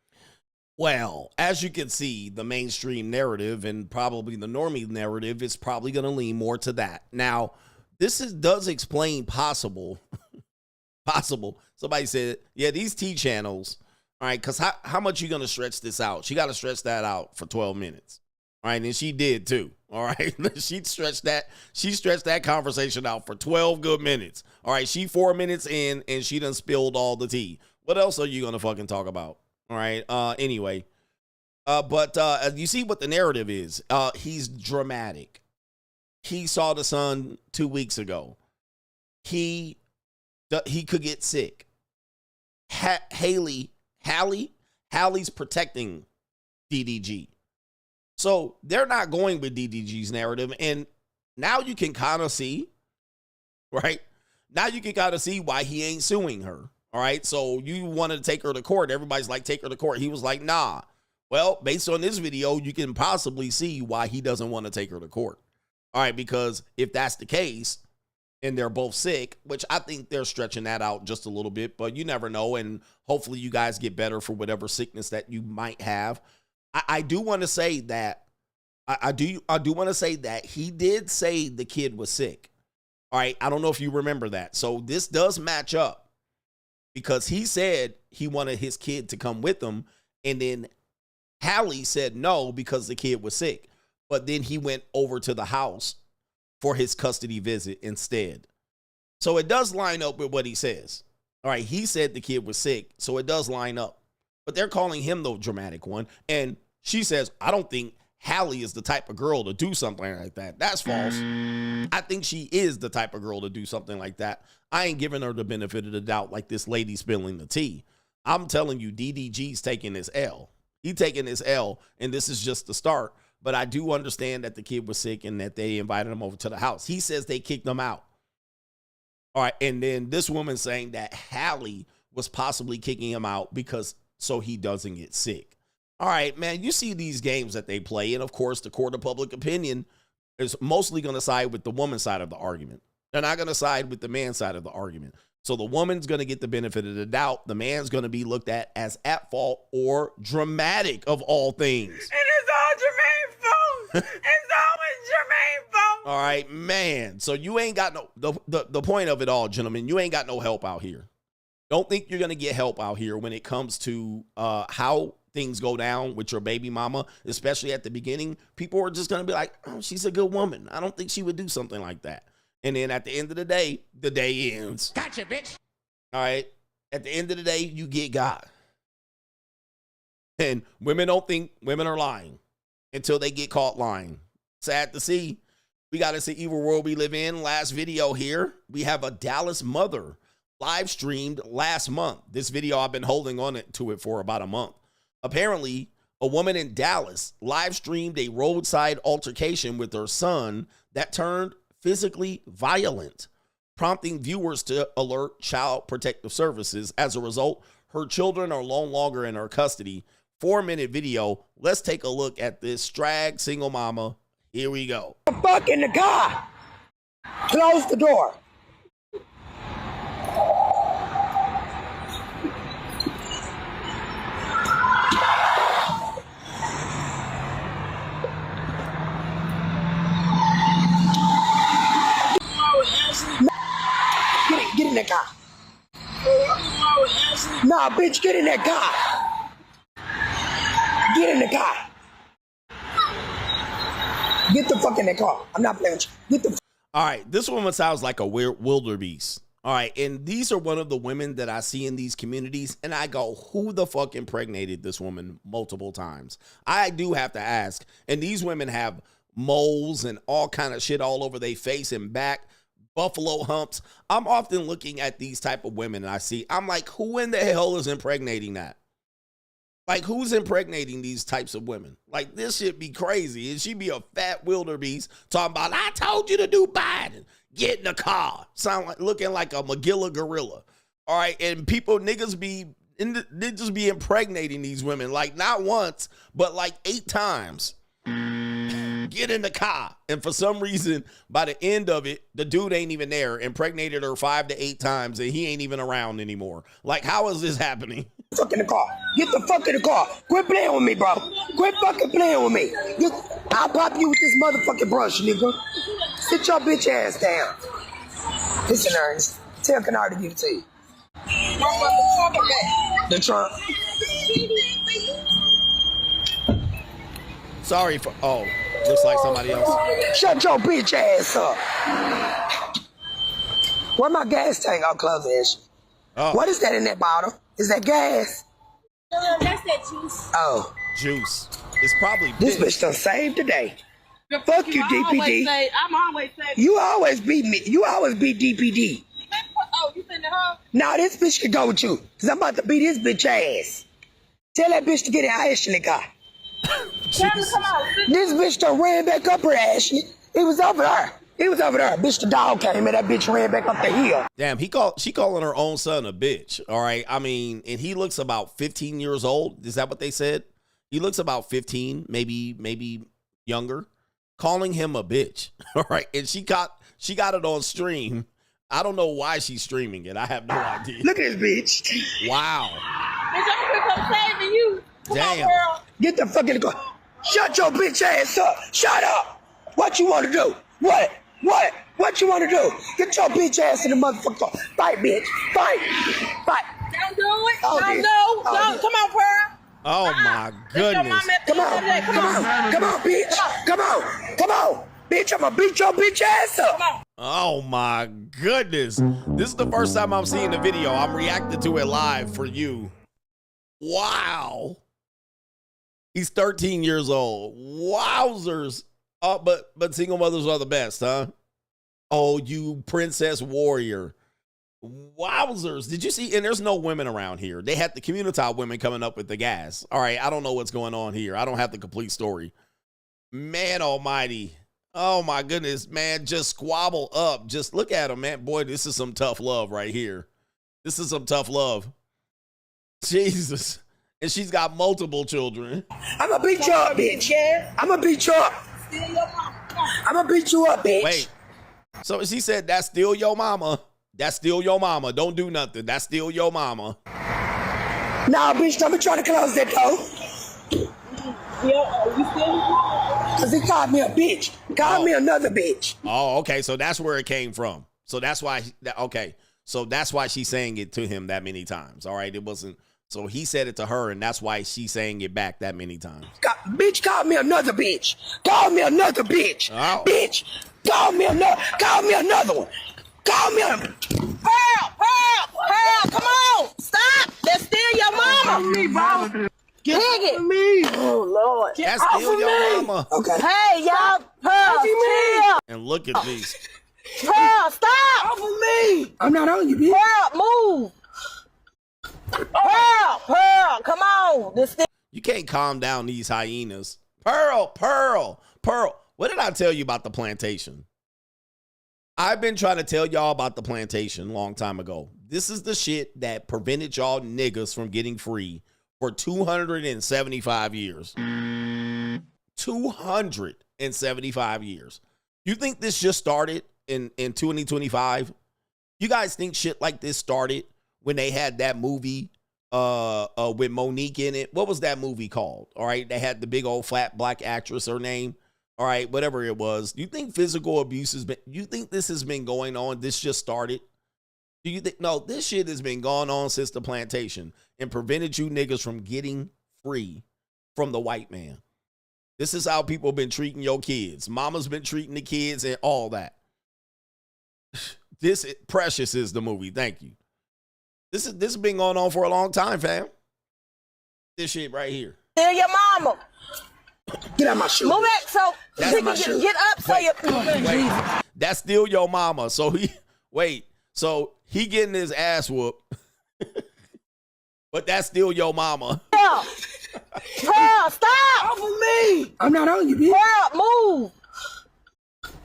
Well, as you can see, the mainstream narrative and probably the normie narrative is probably going to lean more to that. Now, this does explain possible. Somebody said, yeah, these T channels, all right, because how much you going to stretch this out? She got to stretch that out for 12 minutes. All right, and she did too. All right, she stretched that conversation out for 12 good minutes. All right, she 4 minutes in and she done spilled all the tea. What else are you going to fucking talk about? All right. Anyway, but you see what the narrative is. He's dramatic. He saw the son 2 weeks ago. He could get sick. Halle's protecting DDG. So they're not going with DDG's narrative. And now you can kind of see, right? Now you can kind of see why he ain't suing her. All right, so you wanted to take her to court. Everybody's like, take her to court. He was like, nah. Well, based on this video, you can possibly see why he doesn't want to take her to court. All right, because if that's the case and they're both sick, which I think they're stretching that out just a little bit, but you never know. And hopefully you guys get better for whatever sickness that you might have. I do want to say that I do want to say that he did say the kid was sick. All right, I don't know if you remember that. So this does match up. Because he said he wanted his kid to come with him, and then Halle said no because the kid was sick. But then he went over to the house for his custody visit instead. So it does line up with what he says. All right, he said the kid was sick, so it does line up. But they're calling him the dramatic one. And she says, I don't think Halle is the type of girl to do something like that. That's false. I think she is the type of girl to do something like that. I ain't giving her the benefit of the doubt like this lady spilling the tea. I'm telling you, DDG's taking this L. He taking this L, and this is just the start. But I do understand that the kid was sick and that they invited him over to the house. He says they kicked him out. All right, and then this woman saying that Halle was possibly kicking him out because so he doesn't get sick. All right, man, you see these games that they play, and of course, the court of public opinion is mostly going to side with the woman's side of the argument. They're not going to side with the man's side of the argument. So the woman's going to get the benefit of the doubt. The man's going to be looked at as at fault or dramatic of all things. And it's all Jermaine's fault. It's always Jermaine's fault. All right, man. So you ain't got no, the point of it all, gentlemen, you ain't got no help out here. Don't think you're going to get help out here when it comes to how things go down with your baby mama, especially at the beginning. People are just going to be like, oh, she's a good woman. I don't think she would do something like that. And then at the end of the day ends. Gotcha, bitch. All right. At the end of the day, you get God. And women don't think women are lying until they get caught lying. Sad to see. We got to see evil world we live in. Last video here. We have a Dallas mother live streamed last month. This video, I've been holding on to it for about a month. Apparently, a woman in Dallas live streamed a roadside altercation with her son that turned physically violent, prompting viewers to alert Child Protective Services. As a result, her children are no longer in her custody. 4-minute video. Let's take a look at this strag single mama. Here we go. Fuck in the car. Close the door. Get in that car. Nah, bitch, get in that car. Get in the car. Get the fuck in that car. I'm not playing with you. Get the. All right, this woman sounds like a weird wildebeest. All right, and these are one of the women that I see in these communities, and I go, who the fuck impregnated this woman multiple times? I do have to ask, and these women have moles and all kind of shit all over their face and back, buffalo humps. I'm often looking at these type of women, and I'm like, who in the hell is impregnating that? Like, who's impregnating these types of women? Like, this shit be crazy. And she be a fat wildebeest talking about, I told you to do Biden. Get in the car. Looking like a Magilla gorilla. All right, and niggas be impregnating these women, like not once, but like 8 times. Get in the car. And for some reason, by the end of it, the dude ain't even there. Impregnated her 5 to 8 times, and he ain't even around anymore. Like, how is this happening? Fuck in the car. Get the fuck in the car. Quit playing with me, bro. Quit fucking playing with me. I'll pop you with this motherfucking brush, nigga. Sit your bitch ass down. Listen, Ernest. Tell Kennard to give it to you. The trunk. Sorry for, oh, looks like somebody else. Shut your bitch ass up. Where my gas tank? I'll close it. Oh. What is that in that bottle? Is that gas? That's that juice. Oh. Juice. It's probably this bitch done saved today. Fuck you, DPD. I'm always saying. You always beat me. You always beat DPD. Oh, you sending her? Nah, this bitch can go with you. Cause I'm about to beat this bitch ass. Tell that bitch to get in Ashley car. This bitch done ran back up her Ashley. He was over there. Bitch, the dog came and that bitch ran back up the hill. Damn, she calling her own son a bitch. All right. I mean, and he looks about 15 years old. Is that what they said? He looks about 15, maybe younger. Calling him a bitch. All right. And she got it on stream. I don't know why she's streaming it. I have no idea. Look at this bitch. Wow. Bitch, I'm saving you. Damn. On, girl. Get the fuck in the car. Shut your bitch ass up. Shut up. What you want to do? What? What you want to do? Get your bitch ass in the motherfucker car. Fight, bitch. Fight. Don't do it. Oh, Don't. Come on, Pearl. Oh, my goodness. Come on, bitch. Come on. Bitch, I'm going to beat your bitch ass up. Oh, my goodness. This is the first time I'm seeing the video. I'm reacting to it live for you. Wow. He's 13 years old. Wowzers. Oh, but single mothers are the best, huh? Oh, you princess warrior. Wowzers. Did you see? And there's no women around here. They had the community women coming up with the gas. All right, I don't know what's going on here. I don't have the complete story. Man almighty. Oh, my goodness, man. Just squabble up. Just look at him, man. Boy, this is some tough love right here. This is some tough love. Jesus. And she's got multiple children. I'm going to beat you up, bitch. I'm going to beat you up. I'm going to beat you up, bitch. Wait. So she said, that's still your mama. That's still your mama. Don't do nothing. That's still your mama. Nah, bitch, I'm trying to close that door. Yeah, you still? Because he called me a bitch. Called me another bitch. Oh, okay. So that's where it came from. So that's why, okay. So that's why she's saying it to him that many times. All right. It wasn't, so he said it to her, and that's why she's saying it back that many times. Bitch, call me another bitch. Call me another bitch. Oh. Bitch, call me another one. Call me a... Pearl, come on. Stop. That's still your mama. Me, bro. Get it. Me. Oh, Lord. That's still your mama. Okay. Hey, y'all. Pearl, chill. And look at these. Pearl, stop. Off of me. I'm not on you, bitch. Pearl, move. Pearl, come on. This thing. You can't calm down these hyenas. Pearl. What did I tell you about the plantation? I've been trying to tell y'all about the plantation a long time ago. This is the shit that prevented y'all niggas from getting free for 275 years. 275 years. You think this just started in 2025? You guys think shit like this started when they had that movie with Monique in it? What was that movie called? All right, they had the big old flat black actress, her name. All right, whatever it was. You think physical abuse has been, you think this has been going on? This just started? Do you think, no, this shit has been going on since the plantation and prevented you niggas from getting free from the white man. This is how people been treating your kids. Mama's been treating the kids and all that. This, Precious is the movie. Thank you. This has been going on for a long time, fam. This shit right here. Still your mama. Get out my shoe. Move back so she can get up so you. Wait. That's still your mama. So he getting his ass whooped. But that's still your mama. Pearl, stop. Off of me. I'm not on you, bitch. Pearl, move.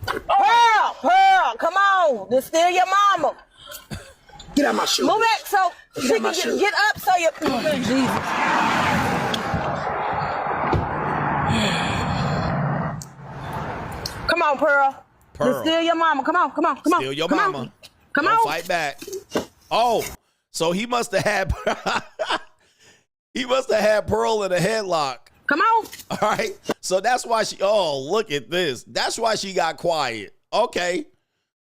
Pearl, come on. This still your mama. Get out my shoe. Move back so she can get up so you. Come on, Pearl. This still your mama. Come on. Still your mama. Come Don't on. fight back. Oh, so he must have had Pearl in a headlock. Come on. All right. So that's why look at this. That's why she got quiet. Okay.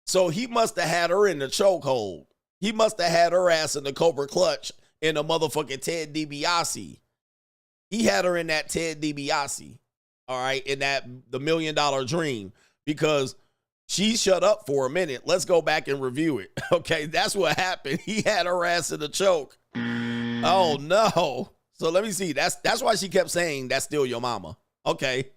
So he must have had her in the chokehold. He must have had her ass in the Cobra Clutch in the motherfucking Ted DiBiase. He had her in that Ted DiBiase. All right. In that the $1 Million Dream, because she shut up for a minute. Let's go back and review it. Okay. That's what happened. He had her ass in the choke. Oh no. So let me see. That's why she kept saying that's still your mama. Okay.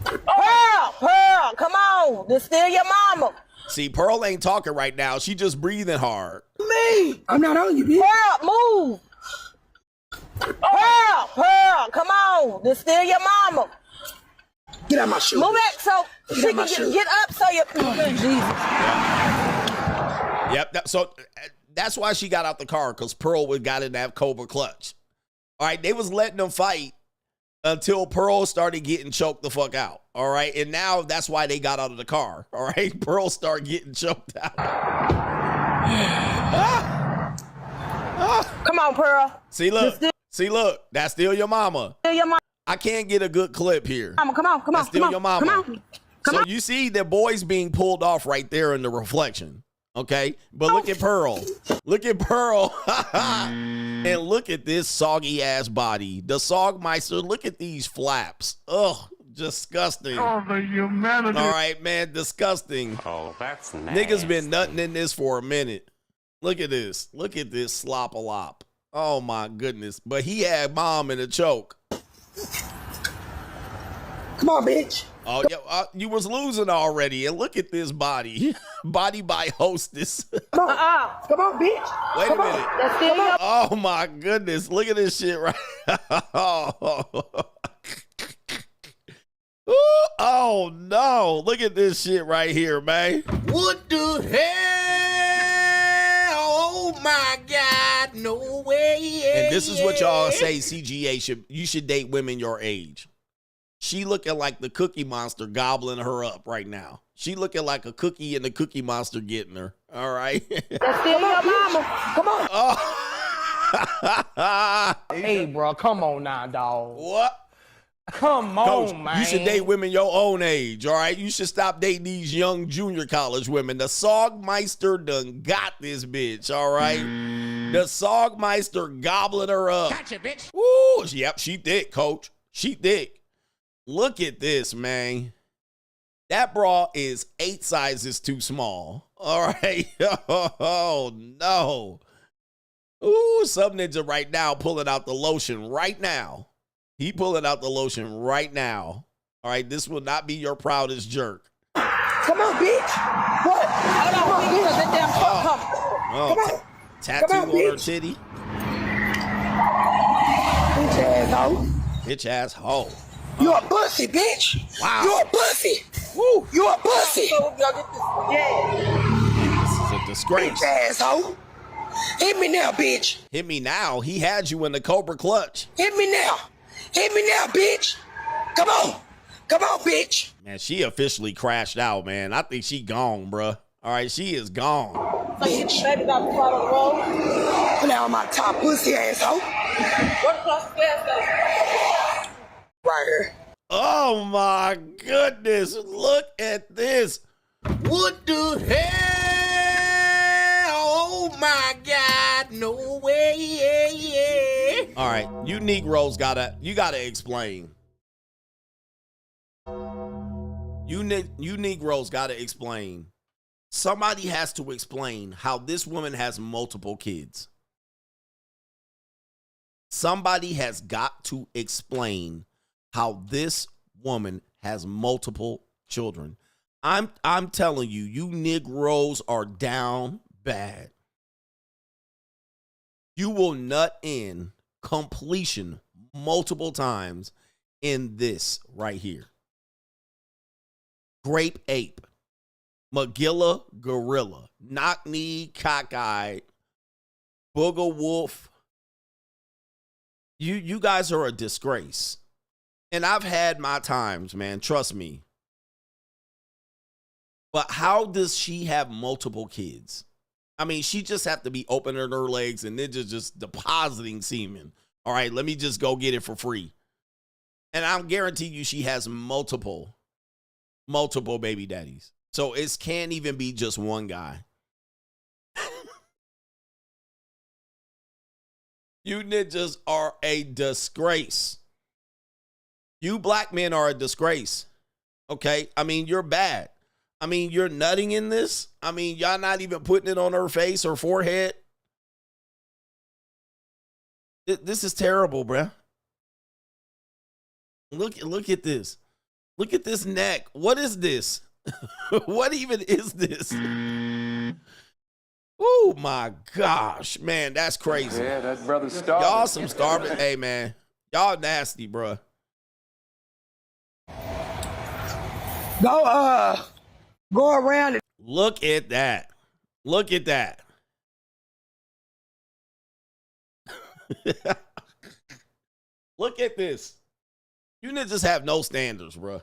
Pearl, come on. This still your mama. See, Pearl ain't talking right now. She just breathing hard. Me. I'm not on you, bitch. Pearl, move. Pearl, come on. This still your mama. Get out my shoe. Move back so she can get up so you. Yep. So that's why she got out the car, because Pearl got in that Cobra Clutch. All right. They was letting them fight until Pearl started getting choked the fuck out. All right. And now that's why they got out of the car. All right. Pearl started getting choked out. Come on, Pearl. See, look. That's still your mama. Still your mama. I can't get a good clip here. Come on. That's still your mama. Come on. You see the boys being pulled off right there in the reflection. Okay. But look at Pearl. Look at Pearl. And look at this soggy ass body. The Sogmeister. Look at these flaps. Ugh. Disgusting. Oh, the humanity. All right, man. Disgusting. Oh, that's nasty. Niggas been nutting in this for a minute. Look at this. Look at this slop-a-lop. Oh, my goodness. But he had mom in a choke. Come on, bitch. Oh, yeah, you was losing already. And look at this body. Body by hostess. Come on. Come on, bitch. Wait Come a minute. On. That's still your... Oh, my goodness. Look at this shit right Oh, no. Look at this shit right here, man. What the hell? Oh, my God. No way. And this is what y'all say CGA you should date women your age. She looking like the Cookie Monster gobbling her up right now. She looking like a cookie and the Cookie Monster getting her. All right. That's still your mama. Come on. Oh. Hey, bro, come on now, dog. What? Come on, Coach, man. you should date women your own age, all right? You should stop dating these young junior college women. The Sogmeister done got this bitch, all right? The Sogmeister gobbling her up. Gotcha, bitch. Woo, yep, she thick, Coach. She thick. Look at this, man. That bra is 8 sizes too small. All right. Oh, no. Ooh, Sub Ninja right now pulling out the lotion right now. He pulling out the lotion right now. All right, this will not be your proudest jerk. Come on, bitch. What? Hold on, bitch. That damn fuck come on. Tattoo on her titty. Bitch asshole. Bitch asshole. You a pussy, bitch. Wow. You a pussy. Woo. You a pussy. This is a disgrace. Bitch asshole. Hit me now, bitch. Hit me now. He had you in the Cobra clutch. Hit me now. Hit me now, bitch. Come on. Come on, bitch. Man, she officially crashed out, man. I think she gone, bruh. All right, she is gone. Bitch. Baby got the part on the road. Put out my top pussy, asshole. What across the gas station? Right here. Oh, my goodness. Look at this. What the hell? Oh, my God. No way. All right, you Negroes gotta explain. You Negroes gotta explain. Somebody has to explain how this woman has multiple kids. Somebody has got to explain how this woman has multiple children. I'm telling you, you Negroes are down bad. You will nut in completion multiple times in this right here. Grape ape, Magilla gorilla, knock knee, cockeyed, booger wolf. You guys are a disgrace. And I've had my times, man, trust me. But how does she have multiple kids? I mean, she just have to be opening her legs and then just depositing semen. All right, let me just go get it for free. And I'm guaranteeing you she has multiple baby daddies. So it can't even be just one guy. You ninjas are a disgrace. You black men are a disgrace. Okay? I mean, you're bad. I mean, you're nutting in this. I mean, y'all not even putting it on her face or forehead. This is terrible, bruh. Look at this. Look at this neck. What is this? What even is this? Oh my gosh, man, that's crazy. Yeah, that brother starving. Y'all some starving. Hey, man, y'all nasty, bruh. Go around. Look at that. Look at that. Look at this. You niggas have no standards, bro.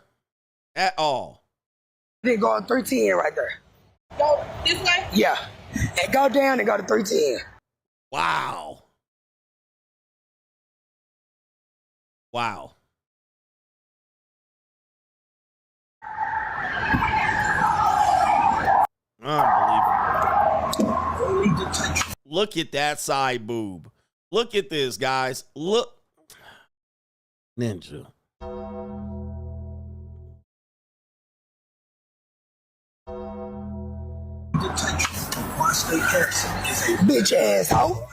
At all. Then go on 310 right there. Go this way? Yeah. And go down and go to 310. Wow. Wow. Unbelievable. Look at that side boob. Look at this, guys. Look. Ninja. Bitch asshole.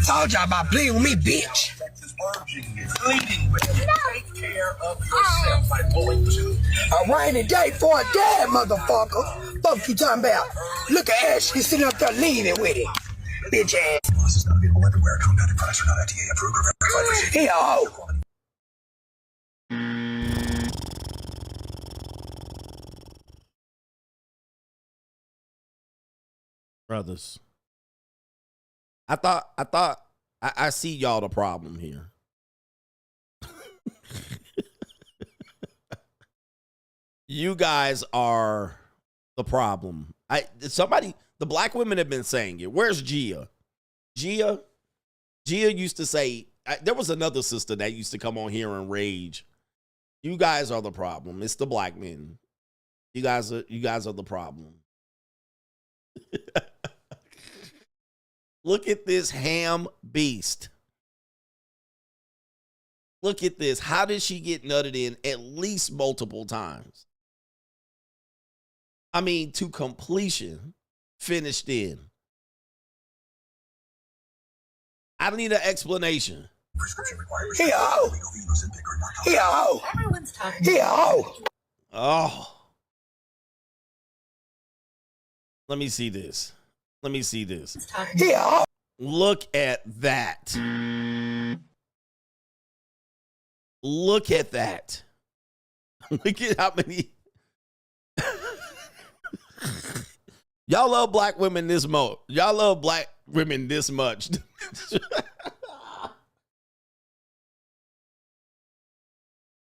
Told y'all about playing with me, bitch. urging you, pleading with you, take care of yourself by pulling to a rainy day for a dad, motherfucker. Fuck you talking about? Look at Ashley sitting up there leaning with it. Bitch ass. This is not available everywhere. Compounded products are not FDA approved or verified for safety. Brothers, I see y'all the problem here. You guys are the problem. The black women have been saying it. Where's Gia? Gia used to say, there was another sister that used to come on here and rage. You guys are the problem. It's the black men. You guys are the problem. Look at this ham beast. Look at this. How did she get nutted in at least multiple times? I mean, to completion, finished in. I don't need an explanation. He a hoe. He a hoe. Everyone's talking. He a hoe. Oh. Let me see this. Let me see this. He a hoe. Look at that. Look at that. Look at how many. Y'all love black women this much. Y'all love black women this much.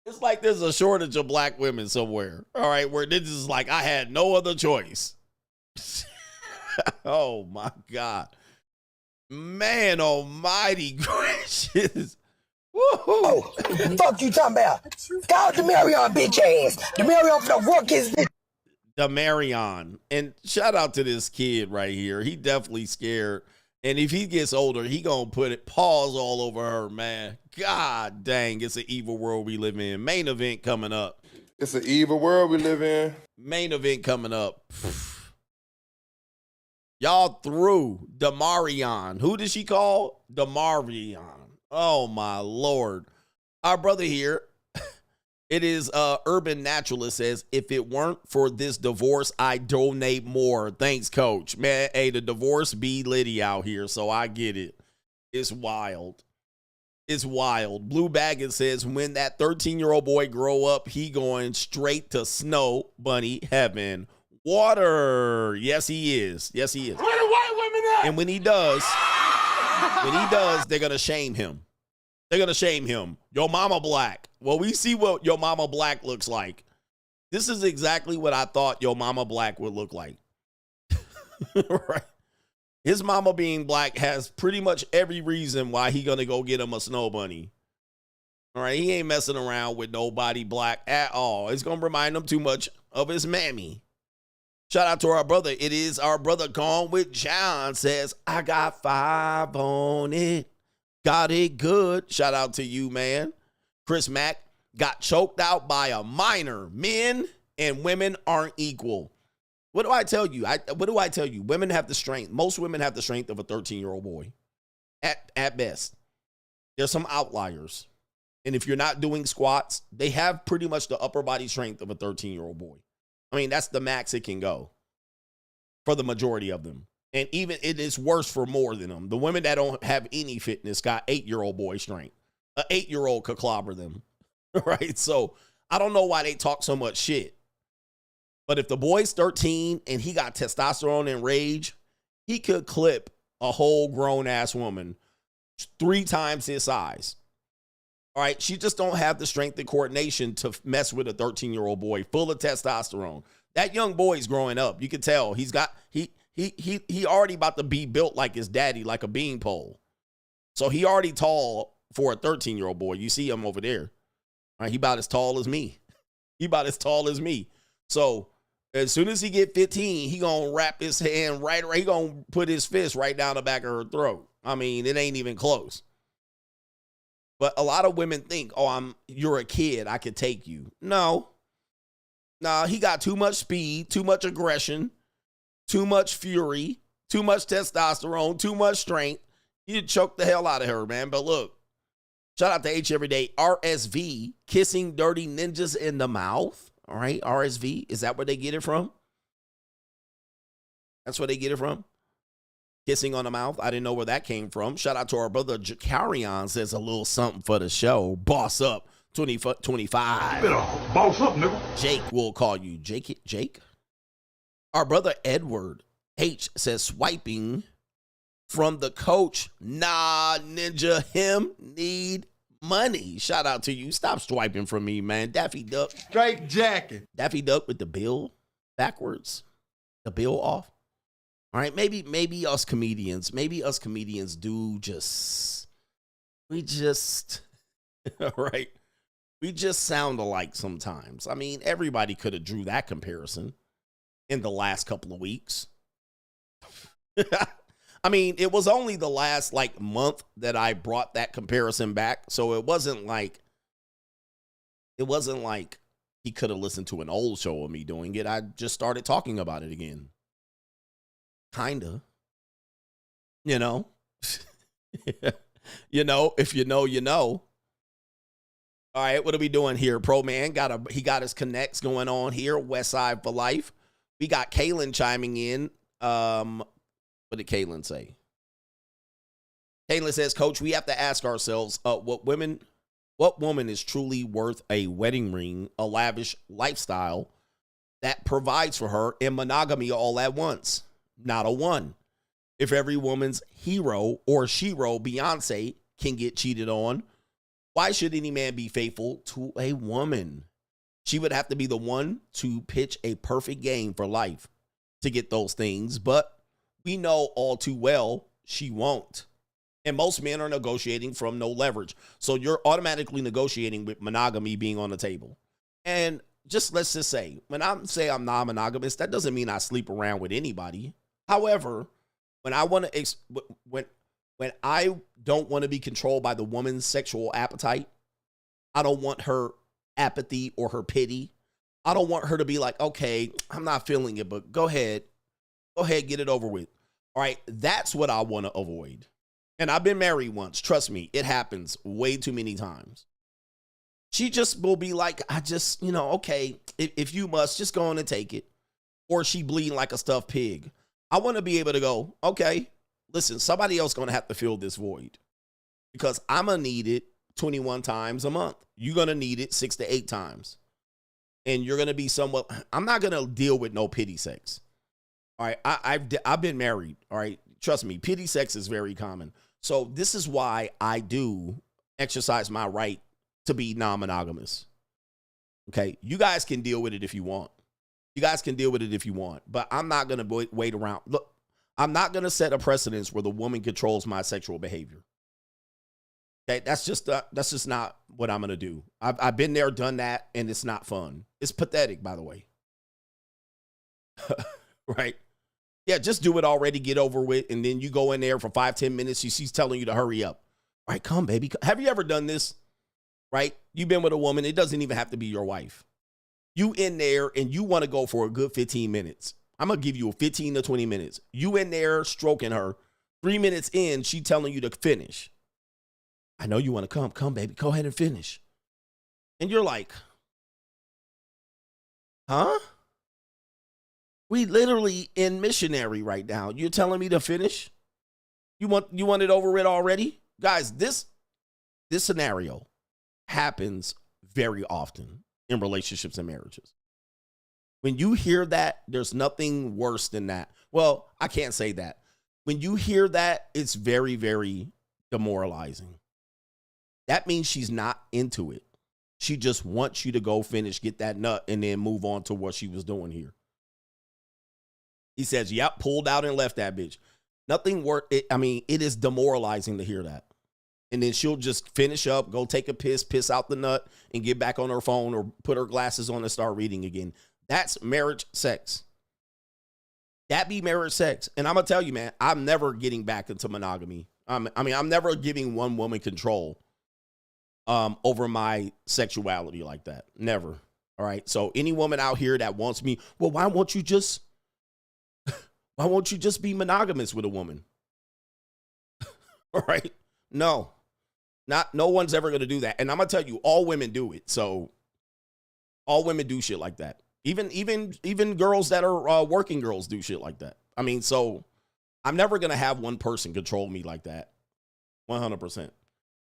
It's like there's a shortage of black women somewhere. All right, where this is like, I had no other choice. Oh my God. Man almighty gracious. Woo-hoo. Fuck you talking about? Call Demarion bitch ass. Demarion for the work his bitch. Demarion. And shout out to this kid right here. He definitely scared. And if he gets older, he gonna put it paws all over her, man. God dang, it's an evil world we live in. Main event coming up. It's an evil world we live in. Main event coming up. Y'all through Demarion. Who did she call? Demarion. Oh my Lord. Our brother here, it is Urban Naturalist, says, if it weren't for this divorce, I'd donate more. Thanks, coach. Man, hey, the divorce be litty out here, so I get it. It's wild. It's wild. Blue Baggins says, when that 13-year-old boy grow up, he going straight to snow bunny heaven. Water. Yes, he is. Yes, he is. Where the white women at? And when he does, they're going to shame him. They're going to shame him. Your mama black. Well, we see what your mama black looks like. This is exactly what I thought your mama black would look like. Right? His mama being black has pretty much every reason why he going to go get him a snow bunny. All right? He ain't messing around with nobody black at all. It's going to remind him too much of his mammy. Shout out to our brother. It is our brother Cont with John, says, I got 5 on it. Got it good. Shout out to you, man. Chris Mack got choked out by a minor. Men and women aren't equal. What do I tell you? What do I tell you? Women have the strength. Most women have the strength of a 13-year-old boy at best. There's some outliers. And if you're not doing squats, they have pretty much the upper body strength of a 13-year-old boy. I mean, that's the max it can go for the majority of them. And even it is worse for more than them. The women that don't have any fitness got 8-year-old boy strength. An 8-year-old could clobber them. Right? So I don't know why they talk so much shit. But if the boy's 13 and he got testosterone and rage, he could clip a whole grown-ass woman 3 times his size. All right, she just don't have the strength and coordination to mess with a 13-year-old boy full of testosterone. That young boy's growing up. You can tell he already about to be built like his daddy, like a beanpole. So he already tall for a 13-year-old boy. You see him over there. All right, he about as tall as me. He about as tall as me. So as soon as he get 15, he gonna wrap his hand right. He gonna put his fist right down the back of her throat. I mean, it ain't even close. But a lot of women think, oh, you're a kid, I could take you. No, he got too much speed, too much aggression, too much fury, too much testosterone, too much strength. You choke the hell out of her, man. But look, Shout out to H Everyday. RSV, kissing dirty ninjas in the mouth. All right, RSV, is that where they get it from? That's where they get it from? Kissing on the mouth. I didn't know where that came from. Shout out to our brother Jakarion, says a little something for the show. Boss up, 25. You better boss up, nigga. Jake will call you. Jake? Our brother Edward H says swiping from the coach. Nah, ninja, him need money. Shout out to you. Stop swiping from me, man. Daffy Duck. Straight jacket. Daffy Duck with the bill backwards. The bill off. All right, maybe us comedians do just, all right, we just sound alike sometimes. I mean, everybody could have drew that comparison in the last couple of weeks. I mean, it was only the last month that I brought that comparison back. So it wasn't like he could have listened to an old show of me doing it. I just started talking about it again. Kinda. You know? You know, if you know, you know. All right, what are we doing here? Pro Man he got his connects going on here. West Side for life. We got Kaylin chiming in. What did Kaylin say? Kaylin says, Coach, we have to ask ourselves, what woman is truly worth a wedding ring, a lavish lifestyle that provides for her in monogamy all at once? Not a one. If every woman's hero or shero, Beyonce, can get cheated on, why should any man be faithful to a woman? She would have to be the one to pitch a perfect game for life to get those things, but we know all too well she won't. And most men are negotiating from no leverage. So you're automatically negotiating with monogamy being on the table. And let's just say, when I say I'm non-monogamous, that doesn't mean I sleep around with anybody. However, when I don't want to be controlled by the woman's sexual appetite, I don't want her apathy or her pity. I don't want her to be like, okay, I'm not feeling it, but go ahead, get it over with. All right, that's what I want to avoid. And I've been married once. Trust me, it happens way too many times. She just will be like, okay, if you must, just go on and take it. Or she bleeding like a stuffed pig. I want to be able to go, okay, listen, somebody else going to have to fill this void because I'm going to need it 21 times a month. You're going to need it 6 to 8 times. And you're going to be I'm not going to deal with no pity sex. All right. I've been married. All right. Trust me, pity sex is very common. So this is why I do exercise my right to be non-monogamous. Okay. You guys can deal with it if you want. But I'm not going to wait around. Look, I'm not going to set a precedence where the woman controls my sexual behavior. Okay, that's just not what I'm going to do. I've been there, done that, and it's not fun. It's pathetic, by the way. Right? Yeah, just do it already, get over with, and then you go in there for 5-10 minutes. She's telling you to hurry up. All right, come, baby. Have you ever done this? Right? You've been with a woman. It doesn't even have to be your wife. You in there and you want to go for a good 15 minutes. I'm going to give you a 15 to 20 minutes. You in there stroking her. 3 minutes in, she telling you to finish. I know you want to come. Come, baby. Go ahead and finish. And you're like, huh? We literally in missionary right now. You're telling me to finish? You want it over with already? Guys, this scenario happens very often in relationships and marriages. When you hear that, there's nothing worse than that. Well, I can't say that. When you hear that, it's very, very demoralizing. That means she's not into it. She just wants you to go finish, get that nut, and then move on to what she was doing here. He says, yep, pulled out and left that bitch. Nothing worth it. I mean, it is demoralizing to hear that. And then she'll just finish up, go take a piss out the nut, and get back on her phone or put her glasses on and start reading again. That's marriage sex. That be marriage sex. And I'm going to tell you, man, I'm never getting back into monogamy. I'm never giving one woman control over my sexuality like that. Never. All right. So any woman out here that wants me, well, why won't you just be monogamous with a woman? All right. No. No one's ever gonna do that. And I'm gonna tell you, all women do it. So all women do shit like that. Even girls that are working girls do shit like that. I mean, so I'm never gonna have one person control me like that. 100%.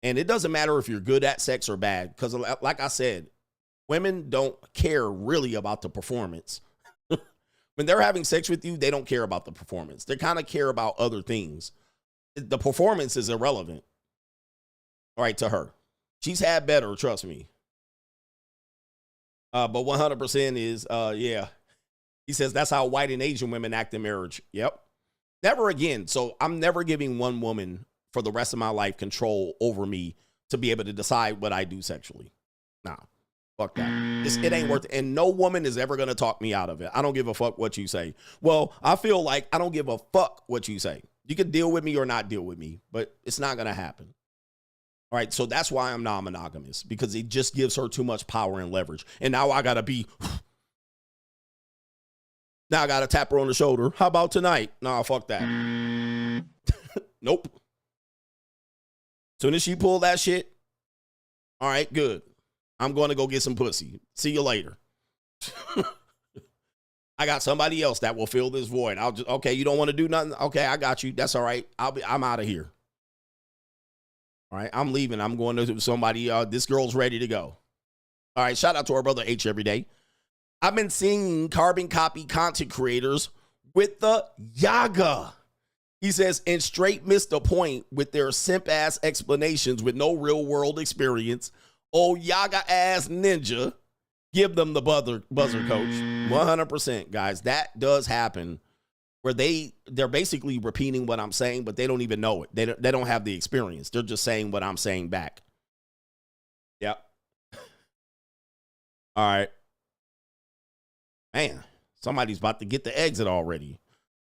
And it doesn't matter if you're good at sex or bad, because like I said, women don't care really about the performance. When they're having sex with you, they don't care about the performance. They kind of care about other things. The performance is irrelevant. All right, to her. She's had better, trust me. But 100% is, yeah. He says that's how white and Asian women act in marriage. Yep. Never again. So I'm never giving one woman for the rest of my life control over me to be able to decide what I do sexually. Nah. Fuck that. It ain't worth it. And no woman is ever going to talk me out of it. I don't give a fuck what you say. Well, I feel like I don't give a fuck what you say. You can deal with me or not deal with me, but it's not going to happen. All right, so that's why I'm non-monogamous, because it just gives her too much power and leverage. And now I got to be... Now I got to tap her on the shoulder. How about tonight? Nah, fuck that. Nope. Soon as she pull that shit, all right, good. I'm going to go get some pussy. See you later. I got somebody else that will fill this void. I'll just, okay, you don't want to do nothing? Okay, I got you. That's all right. I'm out of here. All right, I'm leaving. I'm going to somebody. This girl's ready to go. All right, shout out to our brother H every day. I've been seeing carbon copy content creators with the Yaga. He says, and straight missed the point with their simp ass explanations with no real world experience. Oh, Yaga ass ninja. Give them the buzzer coach. 100%, guys. That does happen where they're basically repeating what I'm saying, but they don't even know it. They don't have the experience. They're just saying what I'm saying back. Yep. All right. Man, somebody's about to get the exit already.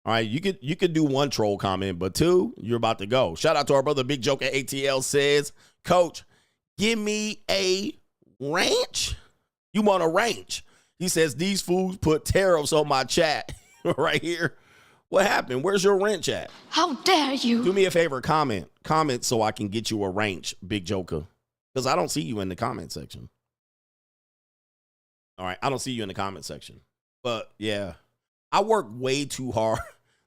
All right, you could do one troll comment, but two, you're about to go. Shout out to our brother Big Joke at ATL says, Coach, give me a ranch. You want a ranch? He says, these fools put tariffs on my chat right here. What happened? Where's your wrench at? How dare you? Do me a favor, comment so I can get you a ranch, Big Joker, because I don't see you in the comment section. All right, I don't see you in the comment section. But, yeah, I work way too hard.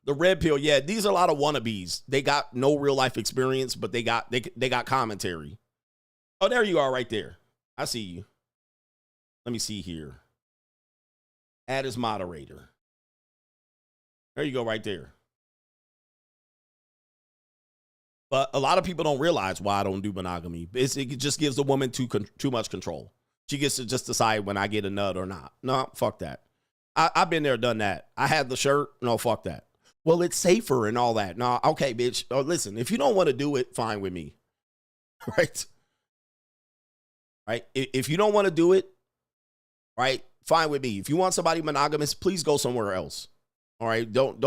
The red pill, yeah, these are a lot of wannabes. They got no real-life experience, but they got commentary. Oh, there you are right there. I see you. Let me see here. Add as moderator. There you go right there. But a lot of people don't realize why I don't do monogamy. It just gives the woman too much control. She gets to just decide when I get a nut or not. No, fuck that. I've been there, done that. I had the shirt. No, fuck that. Well, it's safer and all that. No, okay, bitch. Oh, listen, if you don't want to do it, fine with me. Right? Right? If you don't want to do it, right, fine with me. If you want somebody monogamous, please go somewhere else. All right? Don't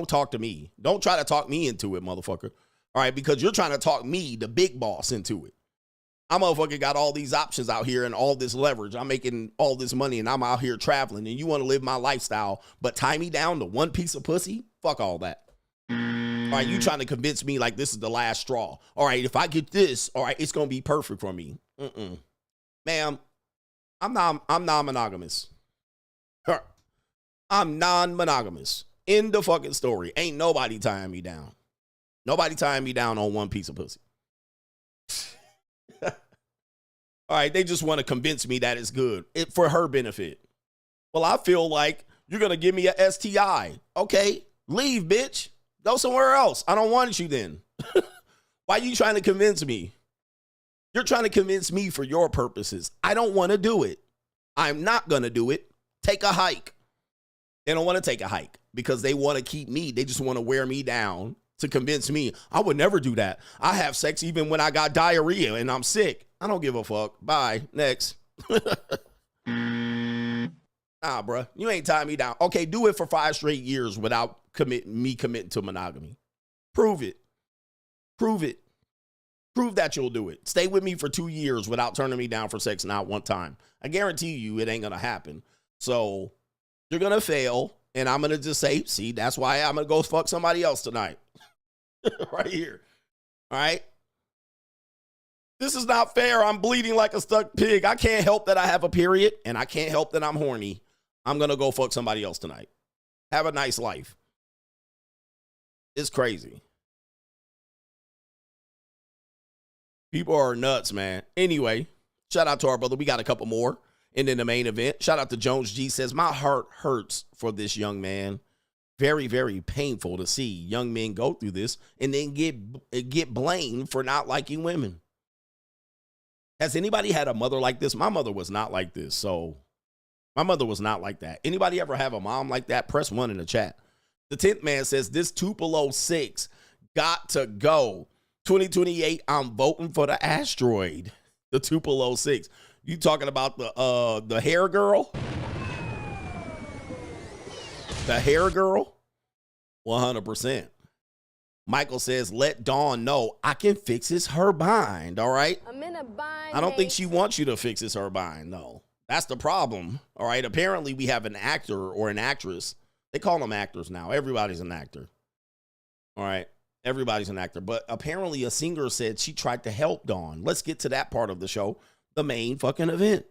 talk to me. Don't try to talk me into it, motherfucker. All right? Because you're trying to talk me, the big boss, into it. I motherfucker got all these options out here and all this leverage. I'm making all this money and I'm out here traveling and you want to live my lifestyle, but tie me down to one piece of pussy? Fuck all that. All right, you trying to convince me like this is the last straw. All right, if I get this, all right, it's going to be perfect for me. Ma'am, I'm non-monogamous. I'm non-monogamous. End the fucking story. Ain't nobody tying me down. Nobody tying me down on one piece of pussy. All right, they just want to convince me that it's good for her benefit. Well, I feel like you're going to give me a STI. Okay, leave, bitch. Go somewhere else. I don't want you then. Why are you trying to convince me? You're trying to convince me for your purposes. I don't want to do it. I'm not going to do it. Take a hike. They don't want to take a hike because they want to keep me. They just want to wear me down to convince me. I would never do that. I have sex even when I got diarrhea and I'm sick. I don't give a fuck. Bye. Next. Nah, bruh. You ain't tying me down. Okay, do it for 5 straight years without committing to monogamy. Prove it. Prove it. Prove that you'll do it. Stay with me for 2 years without turning me down for sex not one time. I guarantee you it ain't going to happen. So you're going to fail. And I'm going to just say, see, that's why I'm going to go fuck somebody else tonight. Right here. All right. This is not fair. I'm bleeding like a stuck pig. I can't help that I have a period, and I can't help that I'm horny. I'm going to go fuck somebody else tonight. Have a nice life. It's crazy. People are nuts, man. Anyway, shout out to our brother. We got a couple more. And then the main event. Shout out to Jones G. Says, my heart hurts for this young man. Very, very painful to see young men go through this and then get blamed for not liking women. Has anybody had a mother like this? My mother was not like this. So my mother was not like that. Anybody ever have a mom like that? Press 1 in the chat. The 10th man says, this Tupelo 6 got to go. 2028, I'm voting for the asteroid. The Tupelo 6. You talking about the hair girl? The hair girl? 100%. Michael says, let Dawn know I can fix her bind, all right? I'm in a bind. I don't think she wants you to fix her bind, no. That's the problem, all right? Apparently, we have an actor or an actress. They call them actors now. Everybody's an actor, all right? Everybody's an actor. But apparently, a singer said she tried to help Dawn. Let's get to that part of the show, the main fucking event.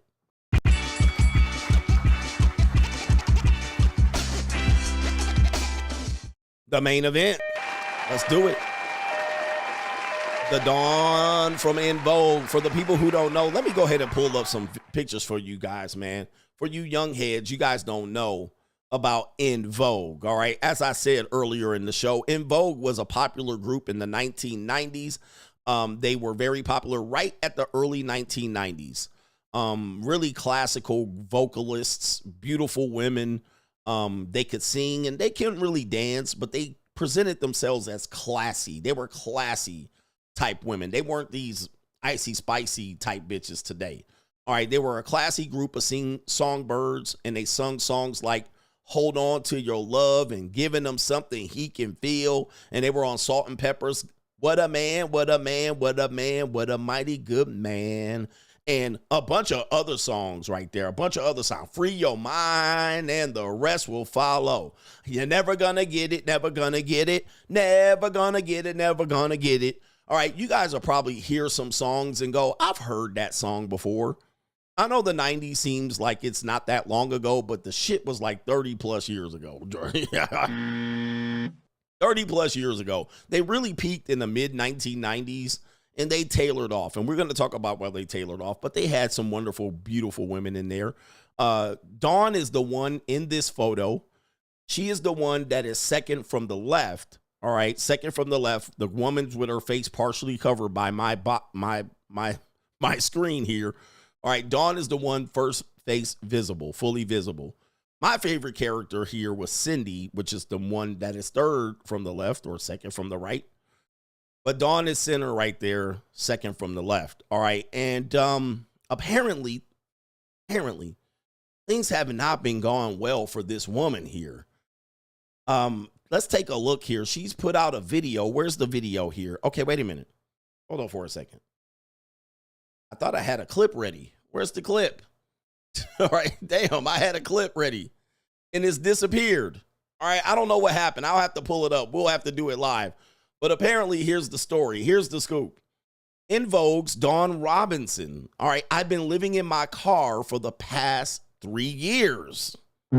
The main event. Let's do it. The Dawn from En Vogue. For the people who don't know, let me go ahead and pull up some pictures for you guys, man. For you young heads, you guys don't know about En Vogue, all right? As I said earlier in the show, En Vogue was a popular group in the 1990s. They were very popular right at the early 1990s. Really classical vocalists, beautiful women. They could sing and they couldn't really dance, but they presented themselves as classy. They were classy type women. They weren't these icy, spicy type bitches today. All right, they were a classy group of songbirds, and they sung songs like Hold On to Your Love and Giving Them Something He Can Feel. And they were on Salt and Peppers. What a man, what a man, what a man, what a mighty good man. And a bunch of other songs right there. A bunch of other songs. Free Your Mind and the rest will follow. You're never gonna get it, never gonna get it, never gonna get it, never gonna get it. All right, you guys will probably hear some songs and go, I've heard that song before. I know the 90s seems like it's not that long ago, but the shit was like 30 plus years ago. 30 plus years ago. They really peaked in the mid 1990s and they tailored off. And we're going to talk about why they tailored off, but they had some wonderful, beautiful women in there. Dawn is the one in this photo. She is the one that is second from the left. All right. Second from the left, the woman's with her face partially covered by my screen here. All right, Dawn is the one first face visible, fully visible. My favorite character here was Cindy, which is the one that is third from the left or second from the right. But Dawn is center right there, second from the left. All right, and apparently, things have not been going well for this woman here. Let's take a look here. She's put out a video. Where's the video here? Okay, wait a minute. Hold on for a second. I thought I had a clip ready. Where's the clip? All right, damn, I had a clip ready and it's disappeared. All right, I don't know what happened. I'll have to pull it up. We'll have to do it live. But apparently, here's the story. Here's the scoop. En Vogue's Dawn Robinson. All right, I've been living in my car for the past 3 years. All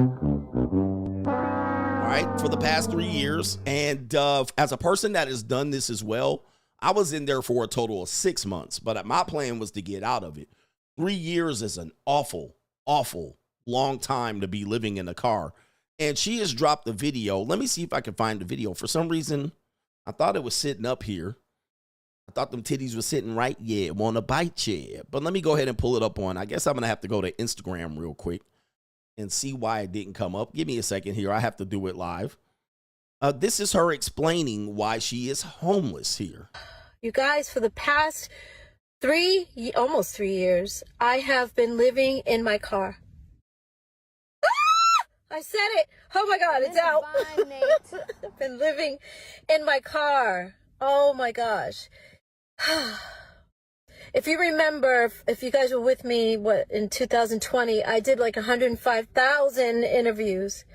right, for the past 3 years. And as a person that has done this as well, I was in there for a total of 6 months, but my plan was to get out of it. 3 years is an awful, awful long time to be living in a car. And she has dropped the video. Let me see if I can find the video. For some reason, I thought it was sitting up here. I thought them titties were sitting right. Yeah, wanna bite you. But let me go ahead and pull it up on. I guess I'm going to have to go to Instagram real quick and see why it didn't come up. Give me a second here. I have to do it live. This is her explaining why she is homeless here. You guys, for the past almost 3 years, I have been living in my car. I said it. Oh my God, it's out. I've been living in my car. Oh my gosh. If you remember, if you guys were with me, in 2020, I did like 105,000 interviews.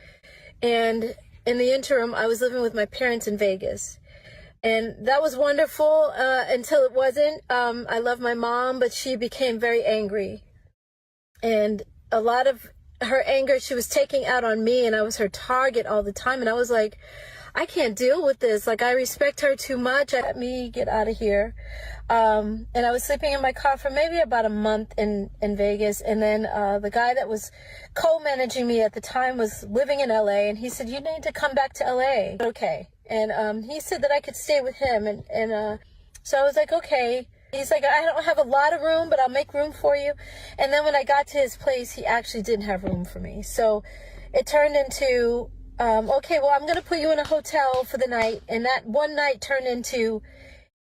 And in the interim, I was living with my parents in Vegas. And that was wonderful until it wasn't. I love my mom, but she became very angry. And a lot of her anger she was taking out on me, and I was her target all the time. And I was like, I can't deal with this. Like, I respect her too much. Let me get out of here. And I was sleeping in my car for maybe about a month in Vegas. And then the guy that was co-managing me at the time was living in LA. And he said, you need to come back to LA. Okay. And he said that I could stay with him. And so I was like, okay. He's like, I don't have a lot of room, but I'll make room for you. And then when I got to his place, he actually didn't have room for me. So it turned into... okay, well, I'm going to put you in a hotel for the night. And that one night turned into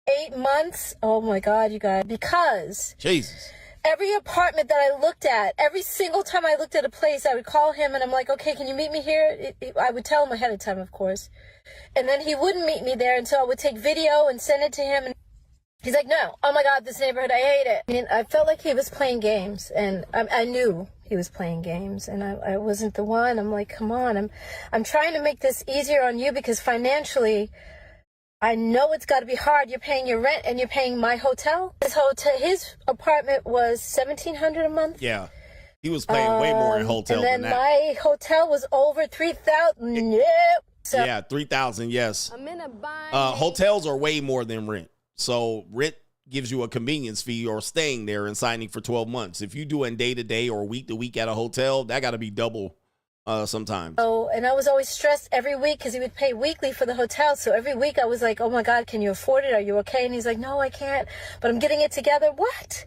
8 months. Oh, my God, you guys. Because Jesus. Every apartment that I looked at, every single time I looked at a place, I would call him and I'm like, okay, can you meet me here? I would tell him ahead of time, of course. And then he wouldn't meet me there until I would take video and send it to him. And he's like, no, oh, my God, this neighborhood, I hate it. I mean, I felt like he was playing games, and I knew he was playing games, and I wasn't the one. I'm like, come on, I'm trying to make this easier on you because financially, I know it's got to be hard. You're paying your rent and you're paying my hotel. His apartment was $1,700 a month. Yeah, he was paying way more in hotel and then than that. My hotel was over $3,000. Yep. So, yeah, $3,000. Yes. I'm in a bind. Hotels are way more than rent. So rent gives you a convenience fee or staying there and signing for 12 months. If you doing day to day or week to week at a hotel, that got to be double sometimes. Oh, and I was always stressed every week because he would pay weekly for the hotel. So every week I was like, oh my God, can you afford it? Are you okay? And he's like, no, I can't, but I'm getting it together. What?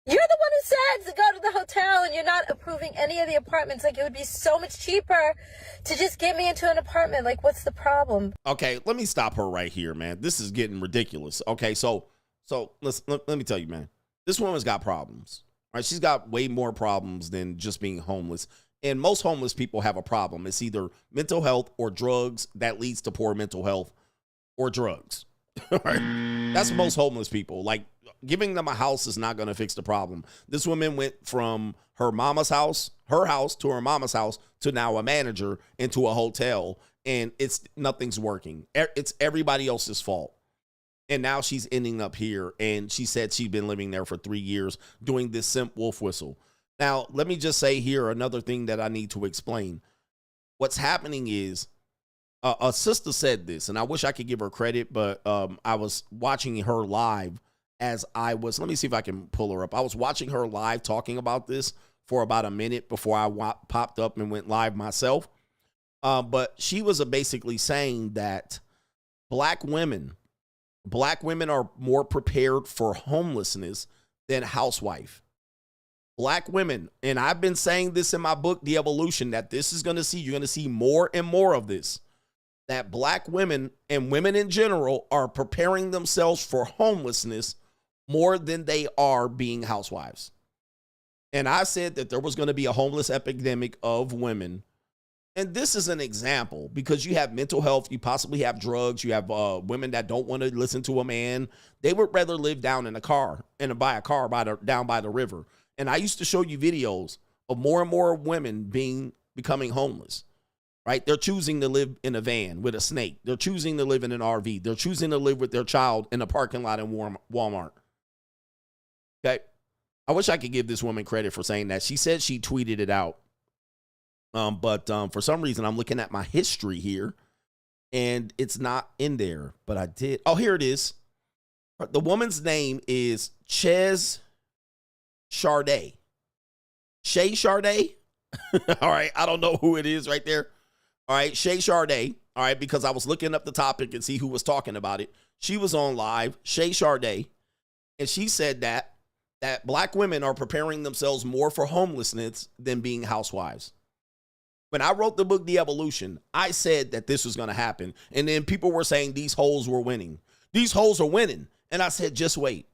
You're the one who said to go to the hotel and you're not approving any of the apartments. Like, it would be so much cheaper to just get me into an apartment. Like, what's the problem? Okay, let me stop her right here, man. This is getting ridiculous. Okay, so let me tell you, man. This woman's got problems. Right? She's got way more problems than just being homeless. And most homeless people have a problem. It's either mental health or drugs that leads to poor mental health, or drugs. Right? That's most homeless people. Like, giving them a house is not going to fix the problem. This woman went from her mama's house, her house, to her mama's house, to now a manager, into a hotel, and nothing's working. It's everybody else's fault. And now she's ending up here, and she said she'd been living there for 3 years doing this simp wolf whistle. Now, let me just say here another thing that I need to explain. What's happening is, a sister said this, and I wish I could give her credit, but I was watching her live as I was, let me see if I can pull her up. I was watching her live talking about this for about a minute before I popped up and went live myself. But she was basically saying that black women are more prepared for homelessness than housewife. Black women, and I've been saying this in my book, The Evolution, that you're going to see more and more of this, that black women and women in general are preparing themselves for homelessness more than they are being housewives. And I said that there was going to be a homeless epidemic of women. And this is an example because you have mental health, you possibly have drugs, you have women that don't want to listen to a man. They would rather live down in a car and buy a car down by the river. And I used to show you videos of more and more women becoming homeless, right? They're choosing to live in a van with a snake. They're choosing to live in an RV. They're choosing to live with their child in a parking lot in Walmart. Okay. I wish I could give this woman credit for saying that. She said she tweeted it out. But for some reason, I'm looking at my history here, and it's not in there. But I did. Oh, here it is. The woman's name is Ches Charday. Shay Charday. All right. I don't know who it is right there. All right. Shay Charday. All right. Because I was looking up the topic and see who was talking about it. She was on live, Shay Charday. And she said that black women are preparing themselves more for homelessness than being housewives. When I wrote the book, The Evolution, I said that this was going to happen. And then people were saying these hoes were winning. These hoes are winning. And I said, just wait.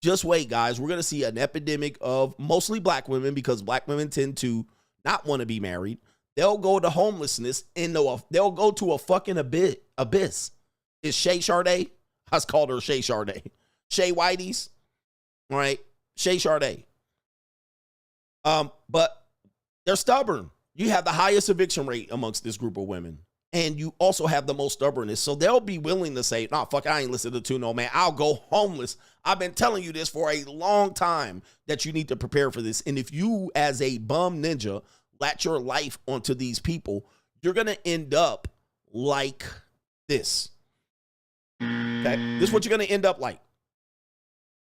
Just wait, guys. We're going to see an epidemic of mostly black women because black women tend to not want to be married. They'll go to homelessness and they'll go to a fucking abyss. Is Shay Charday? I just called her Shay Charday. Shay Whitey's. All right. Shay Charday. But they're stubborn. You have the highest eviction rate amongst this group of women. And you also have the most stubbornness. So they'll be willing to say, nah, fuck, I ain't listening to no man. I'll go homeless. I've been telling you this for a long time that you need to prepare for this. And if you, as a bum ninja, latch your life onto these people, you're going to end up like this. Okay? This is what you're going to end up like.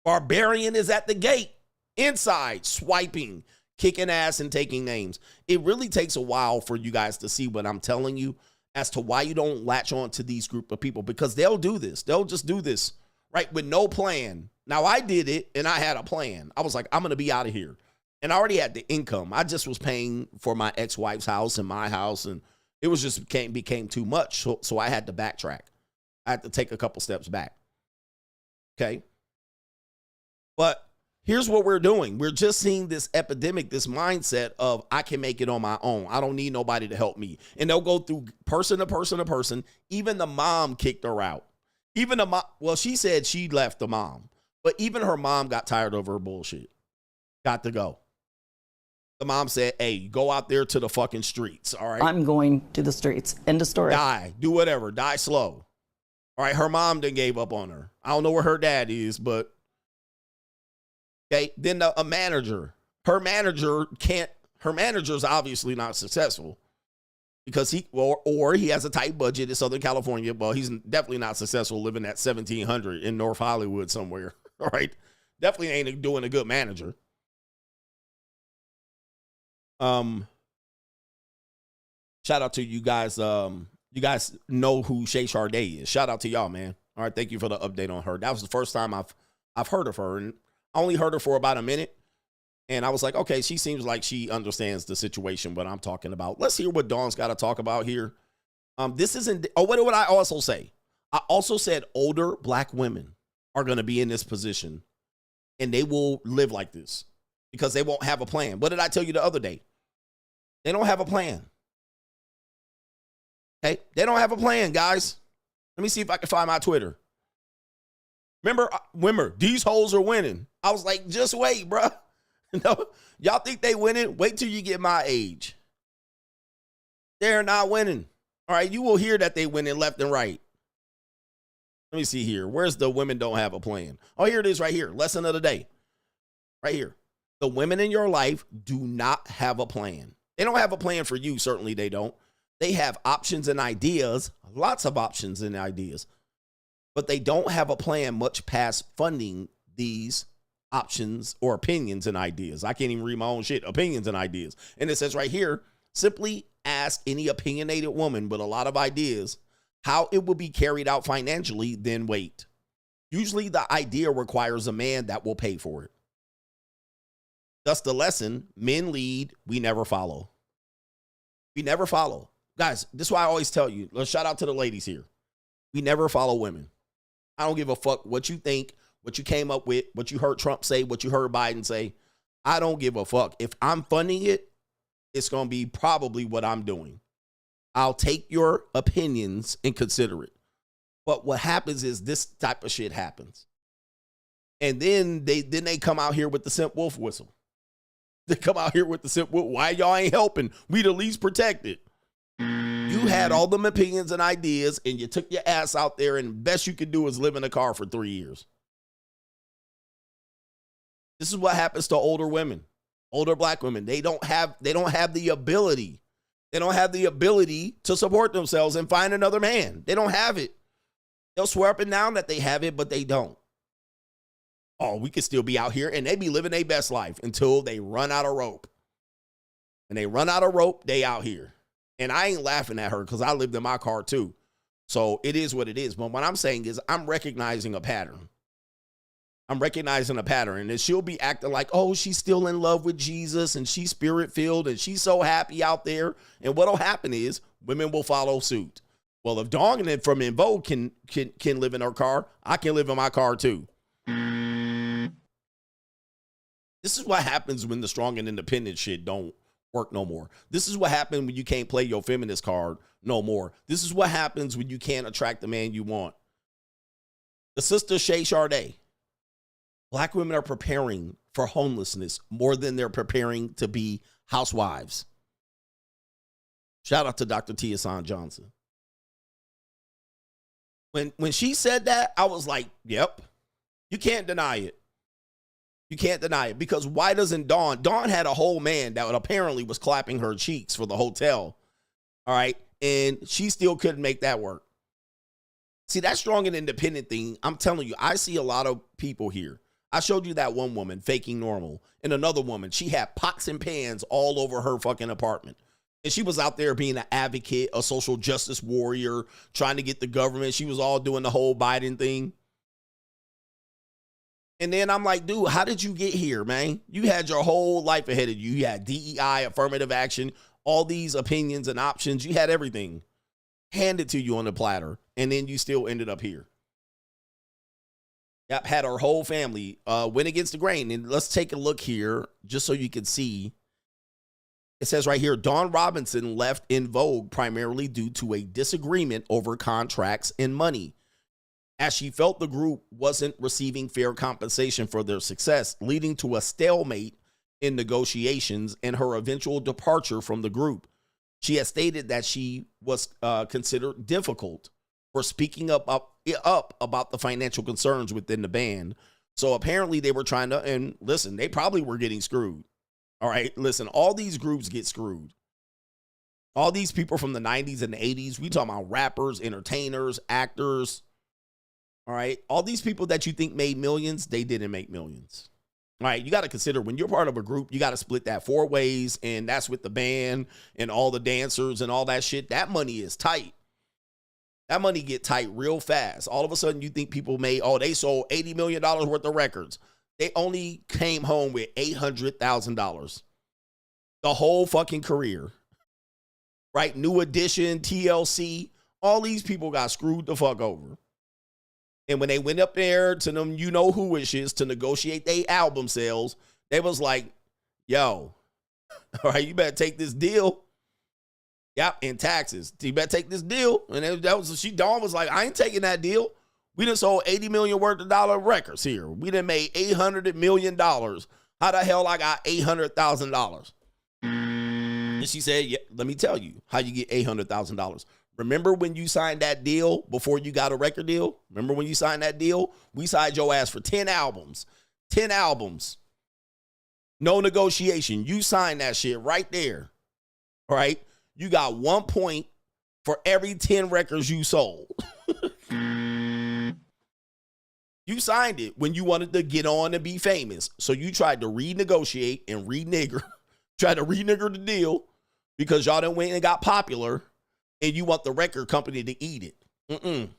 Barbarian is at the gate, inside, swiping, kicking ass, and taking names. It really takes a while for you guys to see what I'm telling you as to why you don't latch on to these group of people, because they'll do this. They'll just do this, right, with no plan. Now, I did it, and I had a plan. I was like, I'm going to be out of here. And I already had the income. I just was paying for my ex-wife's house and my house, and it was just became too much, so I had to backtrack. I had to take a couple steps back. Okay? But here's what we're doing. We're just seeing this epidemic, this mindset of I can make it on my own. I don't need nobody to help me. And they'll go through person to person to person. Even the mom kicked her out. Even the mom, well, she said she left the mom. But even her mom got tired of her bullshit. Got to go. The mom said, hey, go out there to the fucking streets, all right? I'm going to the streets. End of story. Die. Do whatever. Die slow. All right, her mom then gave up on her. I don't know where her dad is, but okay, then a manager. Her manager's obviously not successful because he has a tight budget in Southern California. Well, he's definitely not successful living at 1700 in North Hollywood somewhere. All right. Definitely ain't doing a good manager. Shout out to you guys. You guys know who Shay Sharday is. Shout out to y'all, man. All right. Thank you for the update on her. That was the first time I've heard of her, and I only heard her for about a minute, and I was like, okay, she seems like she understands the situation, what I'm talking about. Let's hear what Dawn's got to talk about here. This isn't, what did I also say? I also said older black women are going to be in this position, and they will live like this because they won't have a plan. What did I tell you the other day? They don't have a plan. Okay? They don't have a plan, guys. Let me see if I can find my Twitter. Remember, these hoes are winning. I was like, just wait, bro. No, y'all think they winning? Wait till you get my age. They're not winning. All right, you will hear that they winning left and right. Let me see here. Where's the women don't have a plan? Oh, here it is right here. Lesson of the day. Right here. The women in your life do not have a plan. They don't have a plan for you. Certainly they don't. They have options and ideas, lots of options and ideas. But they don't have a plan much past funding these options or opinions and ideas. I can't even read my own shit. Opinions and ideas. And it says right here, simply ask any opinionated woman with a lot of ideas how it will be carried out financially, then wait. Usually the idea requires a man that will pay for it. Thus the lesson, men lead, we never follow. We never follow. Guys, this is why I always tell you, let's shout out to the ladies here. We never follow women. I don't give a fuck what you think, what you came up with, what you heard Trump say, what you heard Biden say. I don't give a fuck. If I'm funding it, it's going to be probably what I'm doing. I'll take your opinions and consider it. But what happens is this type of shit happens. And then they come out here with the simp wolf whistle. They come out here with the simp wolf. Why y'all ain't helping? We the least protected. You had all them opinions and ideas, and you took your ass out there, and best you could do is live in a car for 3 years. This is what happens to older women, older black women. They don't have the ability. They don't have the ability to support themselves and find another man. They don't have it. They'll swear up and down that they have it, but they don't. Oh, we could still be out here, and they be living their best life until they run out of rope. And they run out of rope, they out here. And I ain't laughing at her because I lived in my car too. So it is what it is. But what I'm saying is I'm recognizing a pattern. I'm recognizing a pattern. And she'll be acting like, oh, she's still in love with Jesus and she's spirit-filled and she's so happy out there. And what'll happen is women will follow suit. Well, if Dawn from En Vogue can live in her car, I can live in my car too. This is what happens when the strong and independent shit don't work no more. This is what happens when you can't play your feminist card no more. This is what happens when you can't attract the man you want. The sister Shay Sharday. Black women are preparing for homelessness more than they're preparing to be housewives. Shout out to Dr. Tia San Johnson. When she said that, I was like, yep. You can't deny it. You can't deny it. Because why doesn't Dawn? Dawn had a whole man that apparently was clapping her cheeks for the hotel. All right. And she still couldn't make that work. See, that strong and independent thing, I'm telling you, I see a lot of people here. I showed you that one woman faking normal. And another woman, she had pots and pans all over her fucking apartment. And she was out there being an advocate, a social justice warrior, trying to get the government. She was all doing the whole Biden thing. And then I'm like, dude, how did you get here, man? You had your whole life ahead of you. You had DEI, affirmative action, all these opinions and options. You had everything handed to you on the platter. And then you still ended up here. Yep, had our whole family went against the grain. And let's take a look here just so you can see. It says right here, Dawn Robinson left En Vogue primarily due to a disagreement over contracts and money, as she felt the group wasn't receiving fair compensation for their success, leading to a stalemate in negotiations and her eventual departure from the group. She has stated that she was considered difficult for speaking up about the financial concerns within the band. So apparently they were trying to, and listen, they probably were getting screwed. All right, listen, all these groups get screwed. All these people from the 90s and the 80s, we talking about rappers, entertainers, actors. All right, all these people that you think made millions, they didn't make millions. All right, you got to consider when you're part of a group, you got to split that 4 ways, and that's with the band and all the dancers and all that shit. That money is tight. That money get tight real fast. All of a sudden, you think people made, they sold $80 million worth of records. They only came home with $800,000. The whole fucking career. Right? New Edition, TLC, all these people got screwed the fuck over. And when they went up there to them, you know who wishes to negotiate their album sales, they was like, yo, all right, you better take this deal. Yep, in taxes. You better take this deal. And Dawn was like, I ain't taking that deal. We done sold $80 million worth of dollar records here. We done made $800 million. How the hell I got $800,000? And she said, yeah, let me tell you how you get $800,000. Remember when you signed that deal before you got a record deal? Remember when you signed that deal? We signed your ass for 10 albums. 10 albums. No negotiation. You signed that shit right there. All right? You got 1 point for every 10 records you sold. You signed it when you wanted to get on and be famous. So you tried to renegotiate and tried to renigger the deal because y'all done went and got popular and you want the record company to eat it.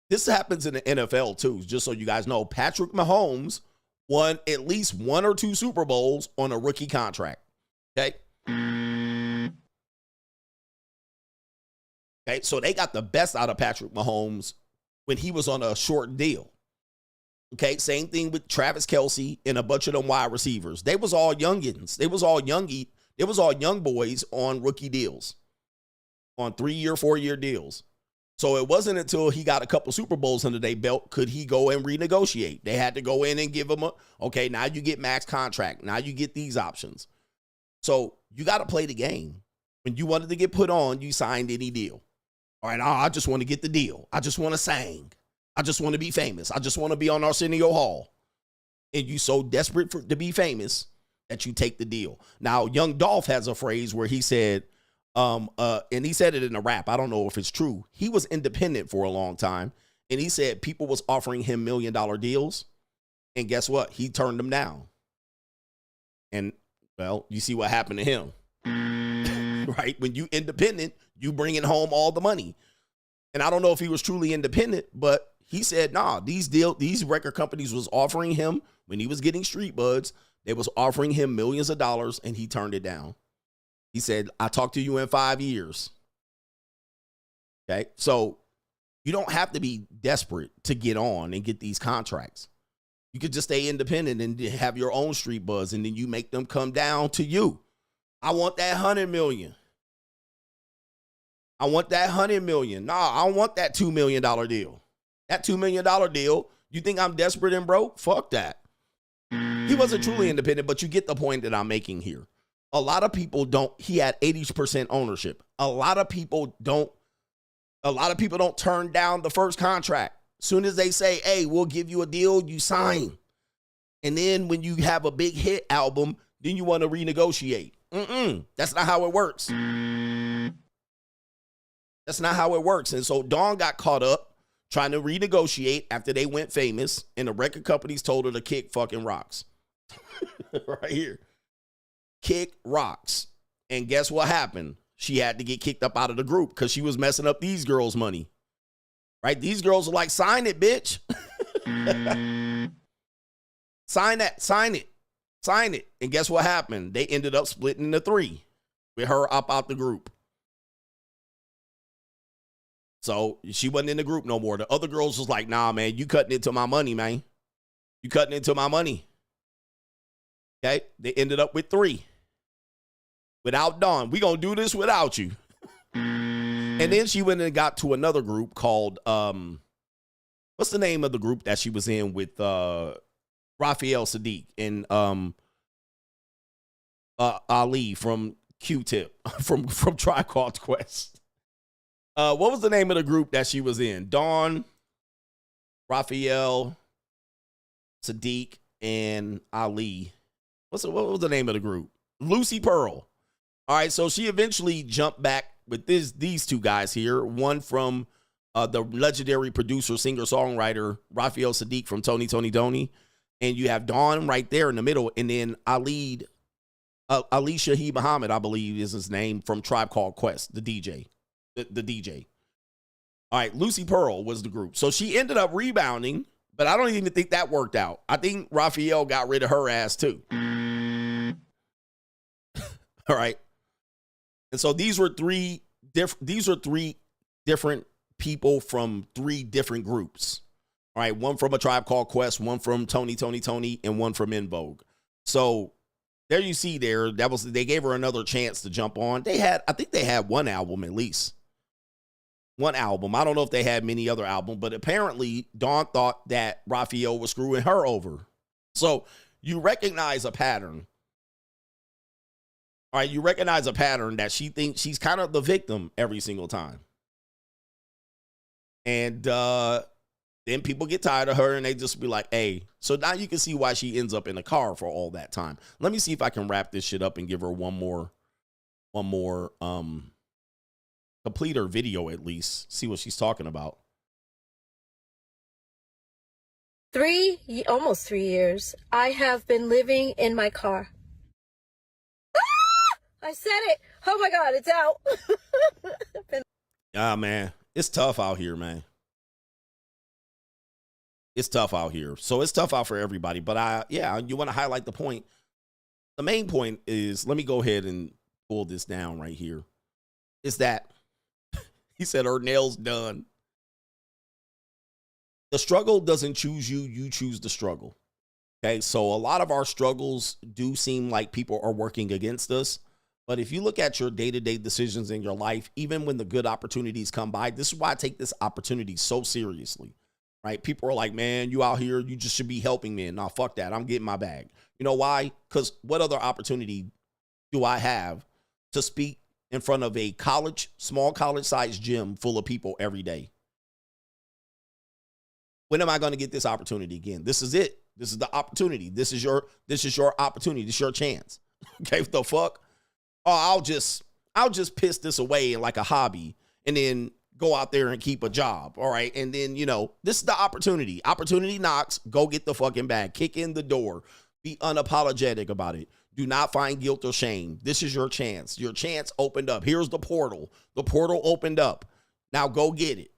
This happens in the NFL too, just so you guys know. Patrick Mahomes won at least 1 or 2 Super Bowls on a rookie contract. Okay? Okay, so they got the best out of Patrick Mahomes when he was on a short deal. Okay, same thing with Travis Kelce and a bunch of them wide receivers. They was all youngins. They was all young boys on rookie deals, on 3-year, 4-year deals. So it wasn't until he got a couple Super Bowls under their belt could he go and renegotiate. They had to go in and give him okay, now you get max contract. Now you get these options. So you got to play the game. When you wanted to get put on, you signed any deal. All right, I just want to get the deal. I just want to sing. I just want to be famous. I just want to be on Arsenio Hall. And you so desperate to be famous that you take the deal. Now, Young Dolph has a phrase where he said, and he said it in a rap. I don't know if it's true. He was independent for a long time. And he said people was offering him $1 million deals. And guess what? He turned them down. And, well, you see what happened to him. Right? When you independent, you bringing home all the money. And I don't know if he was truly independent, but he said, nah, these record companies was offering him, when he was getting street buds, they was offering him millions of dollars, and he turned it down. He said, I'll talk to you in 5 years. Okay? So you don't have to be desperate to get on and get these contracts. You could just stay independent and have your own street buzz, and then you make them come down to you. I want that 100 million. I want that 100 million. Nah, I want that $2 million deal. That $2 million deal, you think I'm desperate and broke? Fuck that. He wasn't truly independent, but you get the point that I'm making here. A lot of people don't, he had 80% ownership. A lot of people don't A lot of people don't turn down the first contract. Soon as they say, hey, we'll give you a deal, you sign. And then when you have a big hit album, then you want to renegotiate. That's not how it works. That's not how it works. And so Dawn got caught up trying to renegotiate after they went famous, and the record companies told her to kick fucking rocks. Right here. Kick rocks. And guess what happened? She had to get kicked up out of the group because she was messing up these girls' money. Right? These girls are like, sign it, bitch. Sign that. Sign it. Sign it. And guess what happened? They ended up splitting into 3 with her up out the group. So she wasn't in the group no more. The other girls was like, nah, man, you cutting into my money, man. You cutting into my money. Okay? They ended up with 3. Without Dawn. We gonna do this without you. And then she went and got to another group called, what's the name of the group that she was in with Raphael Sadiq and Ali from Q-Tip, from Tribe Called Quest. What was the name of the group that she was in? Dawn, Raphael, Sadiq, and Ali. What was the name of the group? Lucy Pearl. All right, so she eventually jumped back with these 2 guys here. One from the legendary producer, singer, songwriter Raphael Sadiq from Tony, and you have Dawn right there in the middle, and then Ali Shaheed Muhammad, I believe is his name, from Tribe Called Quest, the DJ. The DJ. All right, Lucy Pearl was the group. So she ended up rebounding, but I don't even think that worked out. I think Raphael got rid of her ass too. All right. And so these were 3 different people from 3 different groups. All right, one from a Tribe Called Quest, one from Tony, and one from En Vogue. So there you see there, they gave her another chance to jump on. I think they had 1 album at least. 1 album. I don't know if they had many other albums, but apparently Dawn thought that Raphael was screwing her over. So you recognize a pattern. All right, you recognize a pattern that she thinks she's kind of the victim every single time. And then people get tired of her and they just be like, hey. So now you can see why she ends up in a car for all that time. Let me see if I can wrap this shit up and give her one more complete her video at least. See what she's talking about. Almost 3 years, I have been living in my car. I said it. Oh my God, it's out. Yeah, man. It's tough out here, man. It's tough out here. So it's tough out for everybody. But you want to highlight the point. The main point is, let me go ahead and pull this down right here. Is that he said her nails done. The struggle doesn't choose you. You choose the struggle. Okay. So a lot of our struggles do seem like people are working against us. But if you look at your day-to-day decisions in your life, even when the good opportunities come by, this is why I take this opportunity so seriously, right? People are like, man, you out here, you just should be helping me. Nah, fuck that. I'm getting my bag. You know why? Because what other opportunity do I have to speak in front of a small college-sized gym full of people every day? When am I going to get this opportunity again? This is it. This is the opportunity. This is your opportunity. This is your chance. Okay, what the fuck? Oh, I'll just piss this away like a hobby and then go out there and keep a job. All right. And then, this is the opportunity. Opportunity knocks. Go get the fucking bag. Kick in the door. Be unapologetic about it. Do not find guilt or shame. This is your chance. Your chance opened up. Here's the portal. The portal opened up. Now go get it.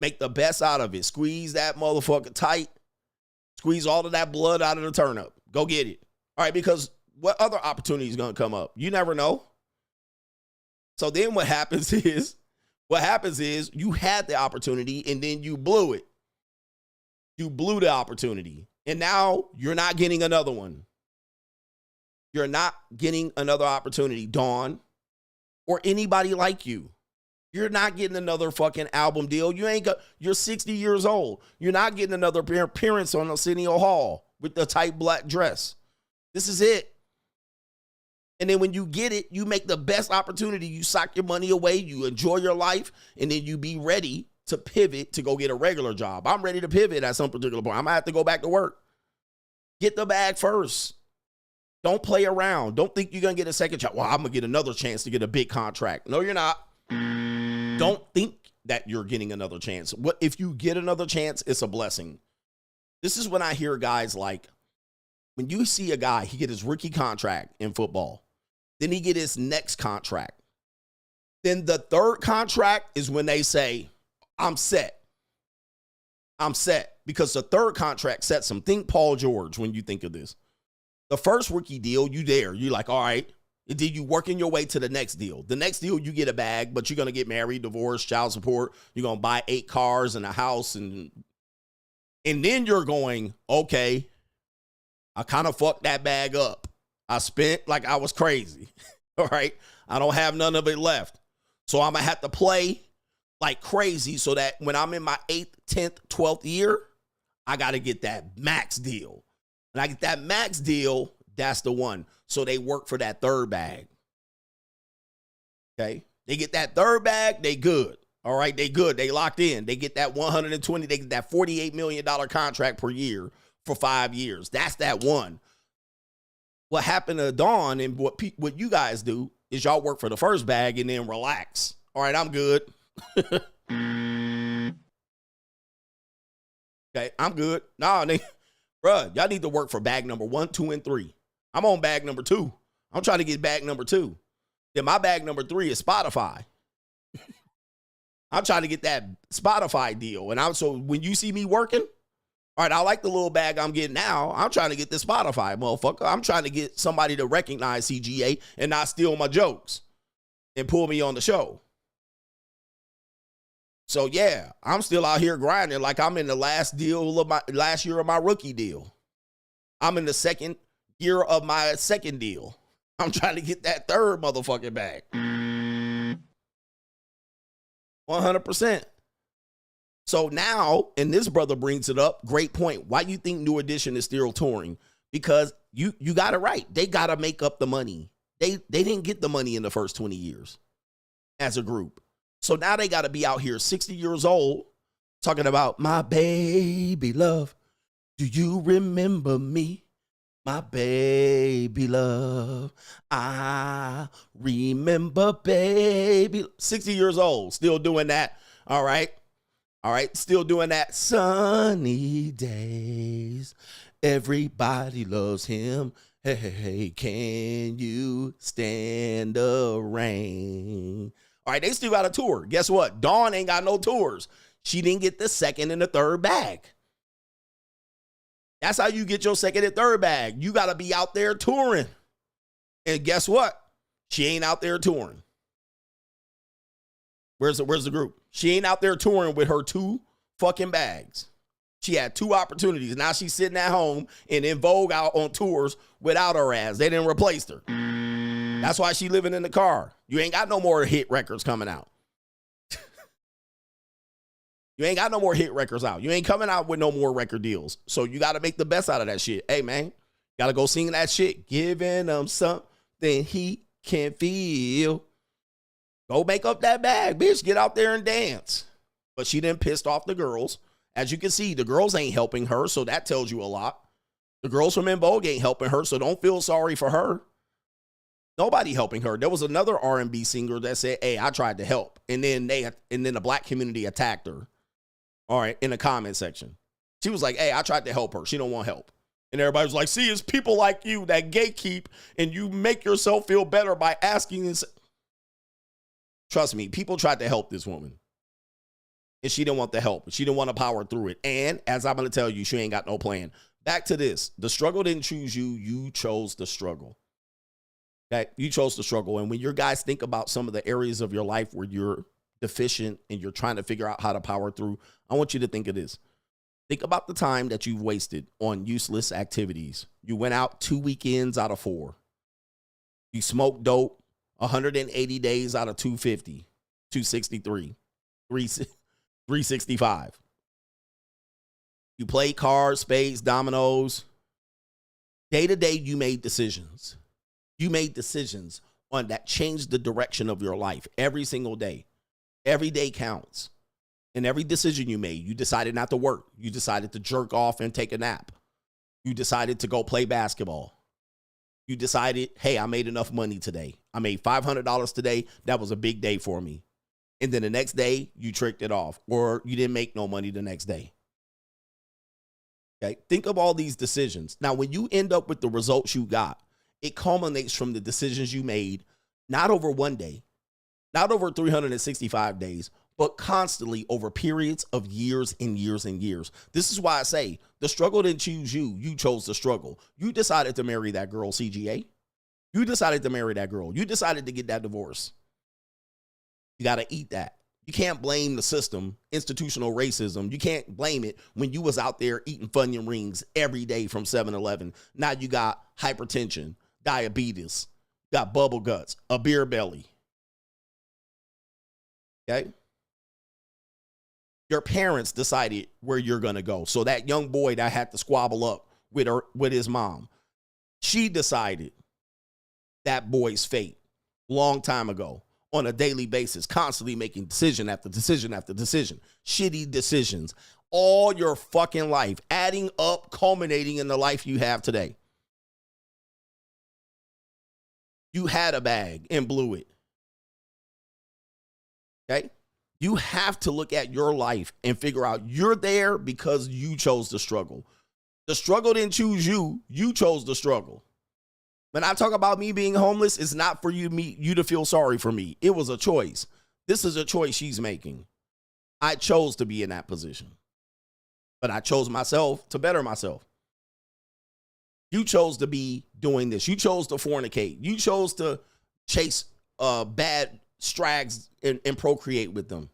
Make the best out of it. Squeeze that motherfucker tight. Squeeze all of that blood out of the turnip. Go get it. All right. Because what other opportunity is going to come up? You never know. So then what happens is you had the opportunity and then you blew it. You blew the opportunity. And now you're not getting another one. You're not getting another opportunity, Dawn, or anybody like you. You're not getting another fucking album deal. You're 60 years old. You're not getting another appearance on Arsenio Hall with the tight black dress. This is it. And then when you get it, you make the best opportunity. You sock your money away, you enjoy your life, and then you be ready to pivot to go get a regular job. I'm ready to pivot at some particular point. I'm going to have to go back to work. Get the bag first. Don't play around. Don't think you're going to get a second chance. Well, I'm going to get another chance to get a big contract. No, you're not. Don't think that you're getting another chance. What if you get another chance, it's a blessing. This is when I hear guys like, when you see a guy, he get his rookie contract in football. Then he get his next contract. Then the third contract is when they say, I'm set. I'm set. Because the third contract sets them. Think Paul George when you think of this. The first rookie deal, you there. You're like, all right. And then you working your way to the next deal. The next deal, you get a bag, but you're going to get married, divorced, child support. You're going to buy 8 cars and a house. And then you're going, okay, I kind of fucked that bag up. I spent like I was crazy. All right. I don't have none of it left. So I'm going to have to play like crazy so that when I'm in my 8th, 10th, 12th year, I got to get that max deal. When I get that max deal, that's the one. So they work for that third bag. Okay. They get that third bag, they good. All right. They good. They locked in. They get that 120, they get that $48 million contract per year for 5 years. That's that one. What happened to Dawn and what you guys do is y'all work for the first bag and then relax. All right, I'm good. Okay, I'm good. Nah, bruh, y'all need to work for bag number 1, 2, and 3. I'm on bag number 2. I'm trying to get bag number 2. Then my bag number 3 is Spotify. I'm trying to get that Spotify deal. And so when you see me working, all right, I like the little bag I'm getting now. I'm trying to get the Spotify, motherfucker. I'm trying to get somebody to recognize CGA and not steal my jokes and pull me on the show. So, yeah, I'm still out here grinding like I'm in the last year of my rookie deal. I'm in the second year of my second deal. I'm trying to get that third motherfucking bag. 100%. So now, and this brother brings it up, great point. Why do you think New Edition is still touring? Because you got it right. They got to make up the money. They didn't get the money in the first 20 years as a group. So now they got to be out here 60 years old talking about my baby love. Do you remember me? My baby love. I remember baby. 60 years old, still doing that. All right. All right, still doing that. Sunny days, everybody loves him. Hey, can you stand the rain? All right, they still got a tour. Guess what? Dawn ain't got no tours. She didn't get the second and the third bag. That's how you get your second and third bag. You got to be out there touring. And guess what? She ain't out there touring. Where's the group? She ain't out there touring with her 2 fucking bags. She had 2 opportunities. Now she's sitting at home and En Vogue out on tours without her ass. They didn't replace her. That's why she living in the car. You ain't got no more hit records coming out. You ain't got no more hit records out. You ain't coming out with no more record deals. So you got to make the best out of that shit. Hey, man, got to go sing that shit. Giving them something he can feel. Go make up that bag, bitch. Get out there and dance. But she done pissed off the girls. As you can see, the girls ain't helping her, so that tells you a lot. The girls from En Vogue ain't helping her, so don't feel sorry for her. Nobody helping her. There was another R&B singer that said, hey, I tried to help. And then the black community attacked her. All right, in the comment section. She was like, hey, I tried to help her. She don't want help. And everybody was like, see, it's people like you that gatekeep and you make yourself feel better by asking and trust me, people tried to help this woman. And she didn't want the help. She didn't want to power through it. And as I'm going to tell you, she ain't got no plan. Back to this. The struggle didn't choose you. You chose the struggle. Okay? You chose the struggle. And when your guys think about some of the areas of your life where you're deficient and you're trying to figure out how to power through, I want you to think of this. Think about the time that you've wasted on useless activities. You went out 2 weekends out of 4. You smoked dope 180 days out of 250, 263, 365. You played cards, spades, dominoes. Day to day, you made decisions. You made decisions on that changed the direction of your life every single day. Every day counts. And every decision you made, you decided not to work. You decided to jerk off and take a nap. You decided to go play basketball. You decided, hey, I made enough money today. I made $500 today. That was a big day for me. And then the next day, you tricked it off, or you didn't make no money the next day. Okay, think of all these decisions. Now, when you end up with the results you got, it culminates from the decisions you made, not over one day, not over 365 days, but constantly over periods of years and years and years. This is why I say the struggle didn't choose you. You chose the struggle. You decided to marry that girl, CGA. You decided to marry that girl. You decided to get that divorce. You got to eat that. You can't blame the system, institutional racism. You can't blame it when you was out there eating Funyun rings every day from 7-Eleven. Now you got hypertension, diabetes, got bubble guts, a beer belly. Okay? Your parents decided where you're going to go. So that young boy that had to squabble up with his mom, she decided that boy's fate long time ago on a daily basis, constantly making decision after decision after decision, shitty decisions, all your fucking life, adding up, culminating in the life you have today. You had a bag and blew it. Okay? You have to look at your life and figure out you're there because you chose the struggle. The struggle didn't choose you. You chose the struggle. When I talk about me being homeless, it's not for you to feel sorry for me. It was a choice. This is a choice she's making. I chose to be in that position. But I chose myself to better myself. You chose to be doing this. You chose to fornicate. You chose to chase bad strags and procreate with them.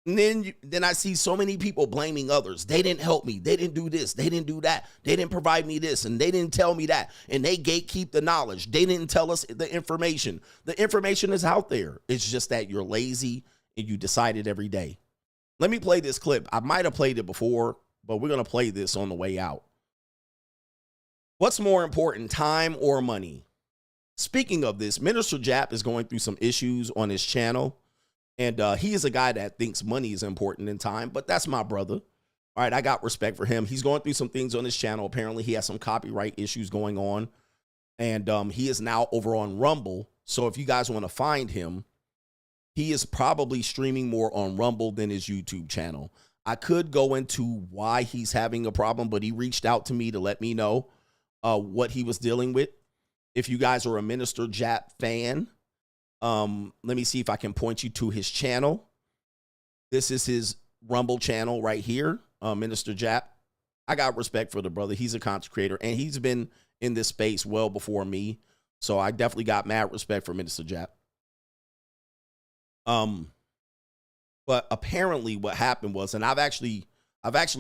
And then I see so many people blaming others. They didn't help me. They didn't do this. They didn't do that. They didn't provide me this, and they didn't tell me that. And they gatekeep the knowledge. They didn't tell us the information. The information is out there. It's just that you're lazy and you decide it every day. Let me play this clip. I might have played it before, but we're going to play this on the way out. What's more important, time or money? Speaking of this, Minister Jap is going through some issues on his channel. And he is a guy that thinks money is important in time, but that's my brother. All right, I got respect for him. He's going through some things on his channel. Apparently, he has some copyright issues going on. And he is now over on Rumble. So if you guys want to find him, he is probably streaming more on Rumble than his YouTube channel. I could go into why he's having a problem, but he reached out to me to let me know what he was dealing with. If you guys are a Minister Jap fan, let me see if I can point you to his channel. This is his Rumble channel right here, Minister Jap. I got respect for the brother. He's a content creator, and he's been in this space well before me. So I definitely got mad respect for Minister Jap. But apparently what happened was, and I've actually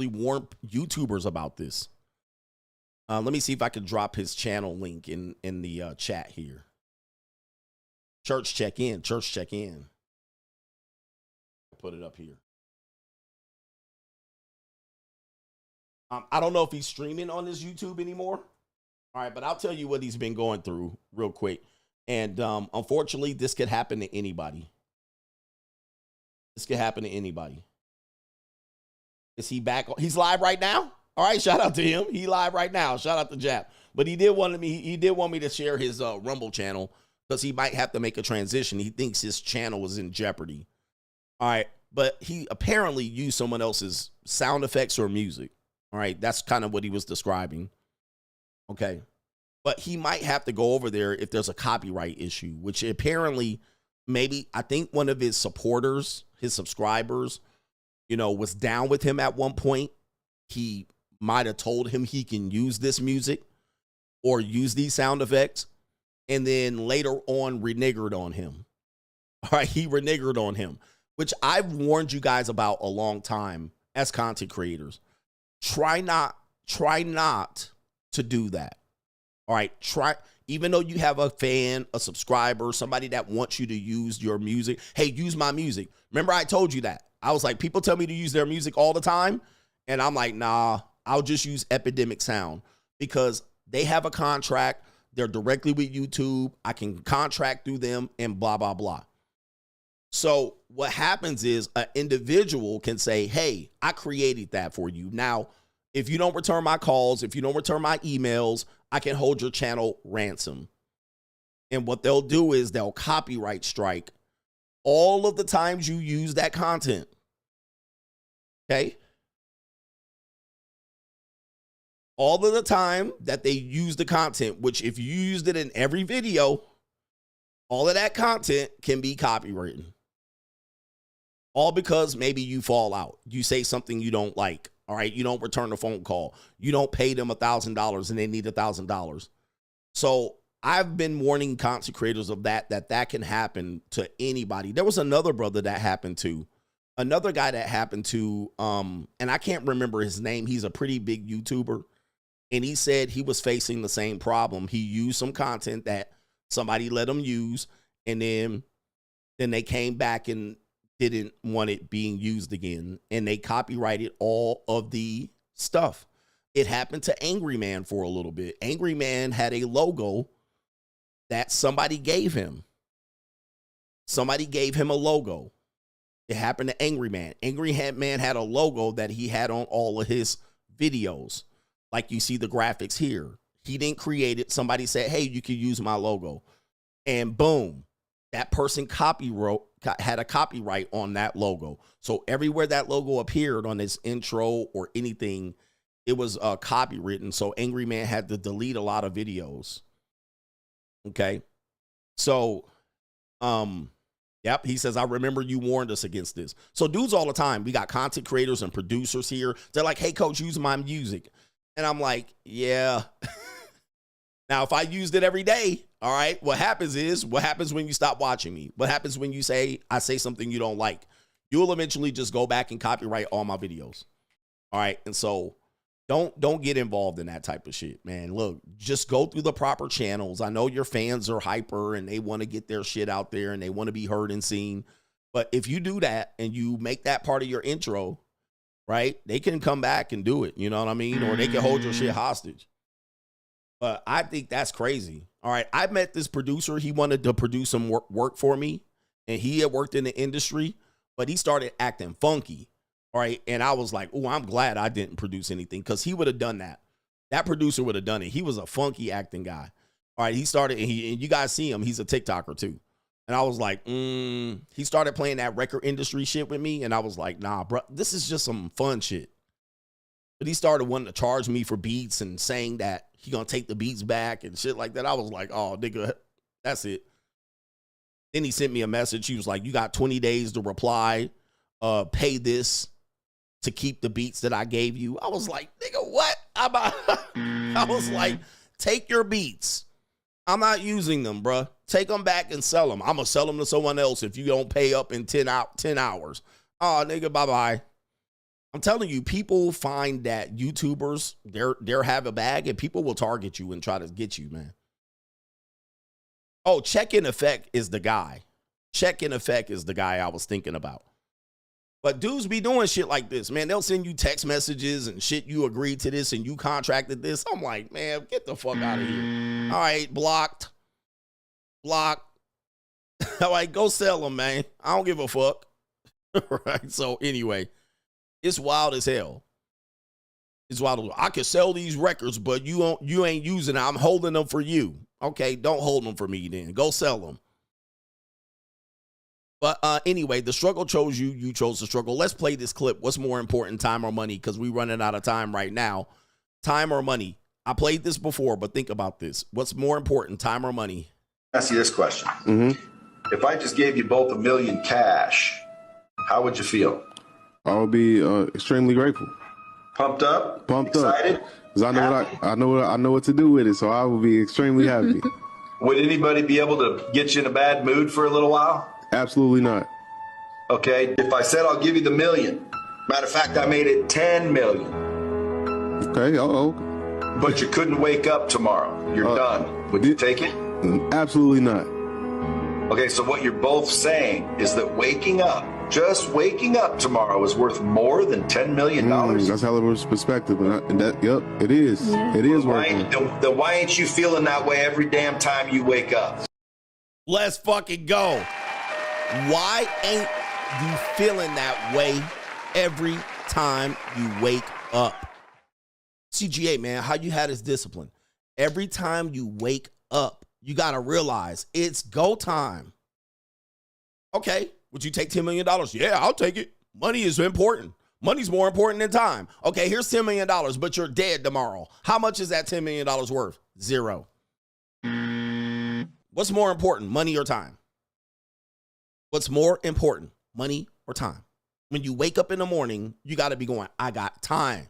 warned YouTubers about this. Let me see if I can drop his channel link in the chat here. Church check in. Put it up here. I don't know if he's streaming on his YouTube anymore. All right, but I'll tell you what he's been going through real quick. And unfortunately, this could happen to anybody. This could happen to anybody. Is he back? He's live right now? All right, shout out to him. He live right now. Shout out to Jap. But he did want me to share his Rumble channel because he might have to make a transition. He thinks his channel is in jeopardy. All right, but he apparently used someone else's sound effects or music. All right, that's kind of what he was describing. Okay, but he might have to go over there if there's a copyright issue, which apparently maybe, I think one of his supporters, his subscribers, was down with him at one point. He might have told him he can use this music or use these sound effects, and then later on reneged on him. All right, he reneged on him, which I've warned you guys about a long time as content creators. Try not to do that. All right, even though you have a fan, a subscriber, somebody that wants you to use your music. Hey, use my music. Remember I told you that. I was like, people tell me to use their music all the time. And I'm like, nah, I'll just use Epidemic Sound because they have a contract. They're directly with YouTube. I can contract through them and blah, blah, blah. So what happens is an individual can say, hey, I created that for you. Now, if you don't return my calls, if you don't return my emails, I can hold your channel ransom. And what they'll do is they'll copyright strike all of the times you use that content. Okay? All of the time that they use the content, which if you used it in every video, all of that content can be copywritten. All because maybe you fall out. You say something you don't like. All right. You don't return a phone call. You don't pay them $1,000 and they need $1,000. So I've been warning content creators of that can happen to anybody. There was another brother that happened to, another guy that happened to, and I can't remember his name. He's a pretty big YouTuber. And he said he was facing the same problem. He used some content that somebody let him use. And then they came back and didn't want it being used again, and they copyrighted all of the stuff. It happened to Angry Man for a little bit. Angry Man had a logo that somebody gave him. Somebody gave him a logo. It happened to Angry Man. Angry Man had a logo that he had on all of his videos. Like you see the graphics here. He didn't create it. Somebody said, hey, you can use my logo. And boom, that person had a copyright on that logo. So everywhere that logo appeared on this intro or anything, it was copywritten. So Angry Man had to delete a lot of videos. Okay. So, yep, he says, I remember you warned us against this. So dudes all the time, we got content creators and producers here. They're like, hey, coach, use my music. And I'm like, yeah. Now, if I used it every day, all right, what happens when you stop watching me? What happens when I say something you don't like? You'll eventually just go back and copyright all my videos. All right. And so don't get involved in that type of shit, man. Look, just go through the proper channels. I know your fans are hyper and they want to get their shit out there and they want to be heard and seen. But if you do that and you make that part of your intro, right, they can come back and do it. You know what I mean? Or they can hold your shit hostage. But I think that's crazy. All right, I met this producer. He wanted to produce some work for me, and he had worked in the industry, but he started acting funky. All right, and I was like, oh, I'm glad I didn't produce anything because he would have done that. That producer would have done it. He was a funky acting guy. All right, he started, and you guys see him. He's a TikToker too. And I was like, he started playing that record industry shit with me, and I was like, nah, bro, this is just some fun shit. But he started wanting to charge me for beats and saying that he gonna take the beats back and shit like that. I was like, oh, nigga, that's it. Then he sent me a message. He was like, you got 20 days to reply. Pay this to keep the beats that I gave you. I was like, nigga, what? I was like, take your beats. I'm not using them, bruh. Take them back and sell them. I'm gonna sell them to someone else if you don't pay up in 10 hours. Oh, nigga, bye-bye. I'm telling you, people find that YouTubers, they're have a bag and people will target you and try to get you, man. Oh, Check-in Effect is the guy. Check-in Effect is the guy I was thinking about. But dudes be doing shit like this, man. They'll send you text messages and shit. You agreed to this and you contracted this. I'm like, man, get the fuck out of here. All right, blocked. All right, go sell them, man. I don't give a fuck. Right. So anyway, it's wild as hell. It's wild. I could sell these records, but you ain't using them. I'm holding them for you. Okay, don't hold them for me then. Go sell them. But anyway, the struggle chose you. You chose the struggle. Let's play this clip. What's more important, time or money? Because we're running out of time right now. Time or money? I played this before, but think about this. What's more important, time or money? Ask you this question. If I just gave you both $1 million cash, how would you feel? I would be extremely grateful. Pumped up? Pumped excited? up. Because I know what to do with it, so I would be extremely happy. Would anybody be able to get you in a bad mood for a little while? Absolutely not. Okay, if I said I'll give you the $1 million, matter of fact, I made it $10 million. Okay, But you couldn't wake up tomorrow. You're done. Would you take it? Absolutely not. Okay, so what you're both saying is that waking up Just waking up tomorrow is worth more than $10 million. That's Hollywood's perspective. And yep, it is. Yeah. It is Why, working. then why ain't you feeling that way every damn time you wake up? Let's fucking go. Why ain't you feeling that way every time you wake up? CGA, man, how you had this discipline. Every time you wake up, you got to realize it's go time. Okay, would you take $10 million? Yeah, I'll take it. Money is important. Money's more important than time. Okay, here's $10 million, but you're dead tomorrow. How much is that $10 million worth? Zero. What's more important, money or time? What's more important, money or time? When you wake up in the morning, you got to be going, I got time.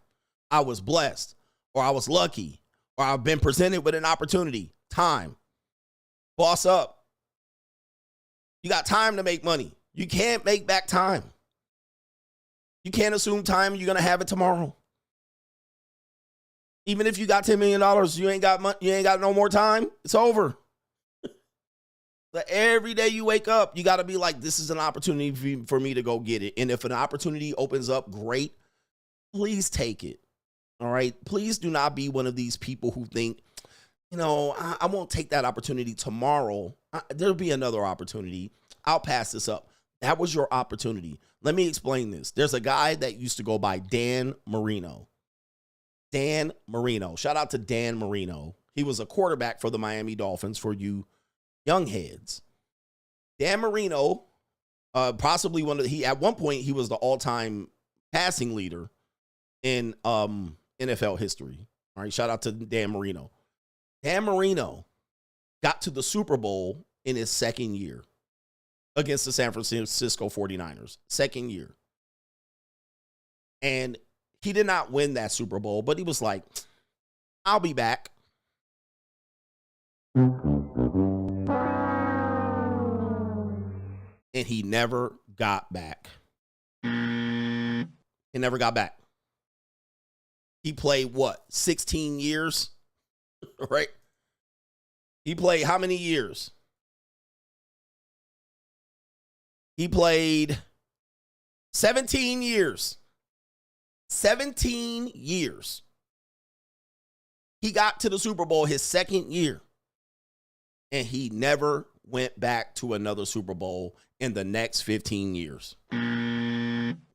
I was blessed, or I was lucky, or I've been presented with an opportunity. Time. Boss up. You got time to make money. You can't make back time. You can't assume time you're going to have it tomorrow. Even if you got $10 million, you ain't got no more time. It's over. But every day you wake up, you got to be like, this is an opportunity for me to go get it. And if an opportunity opens up, great. Please take it. All right? Please do not be one of these people who think, you know, I won't take that opportunity tomorrow. There'll be another opportunity. I'll pass this up. That was your opportunity. Let me explain this. There's a guy that used to go by Dan Marino. Dan Marino. Shout out to Dan Marino. He was a quarterback for the Miami Dolphins for you young heads. Dan Marino, possibly at one point, he was the all-time passing leader in NFL history. All right, shout out to Dan Marino. Dan Marino got to the Super Bowl in his second year against the San Francisco 49ers. Second year. And he did not win that Super Bowl, but he was like, I'll be back. And he never got back. He never got back. He played what? 16 years? Right? He played how many years? He played 17 years. 17 years. He got to the Super Bowl his second year. And he never went back to another Super Bowl in the next 15 years.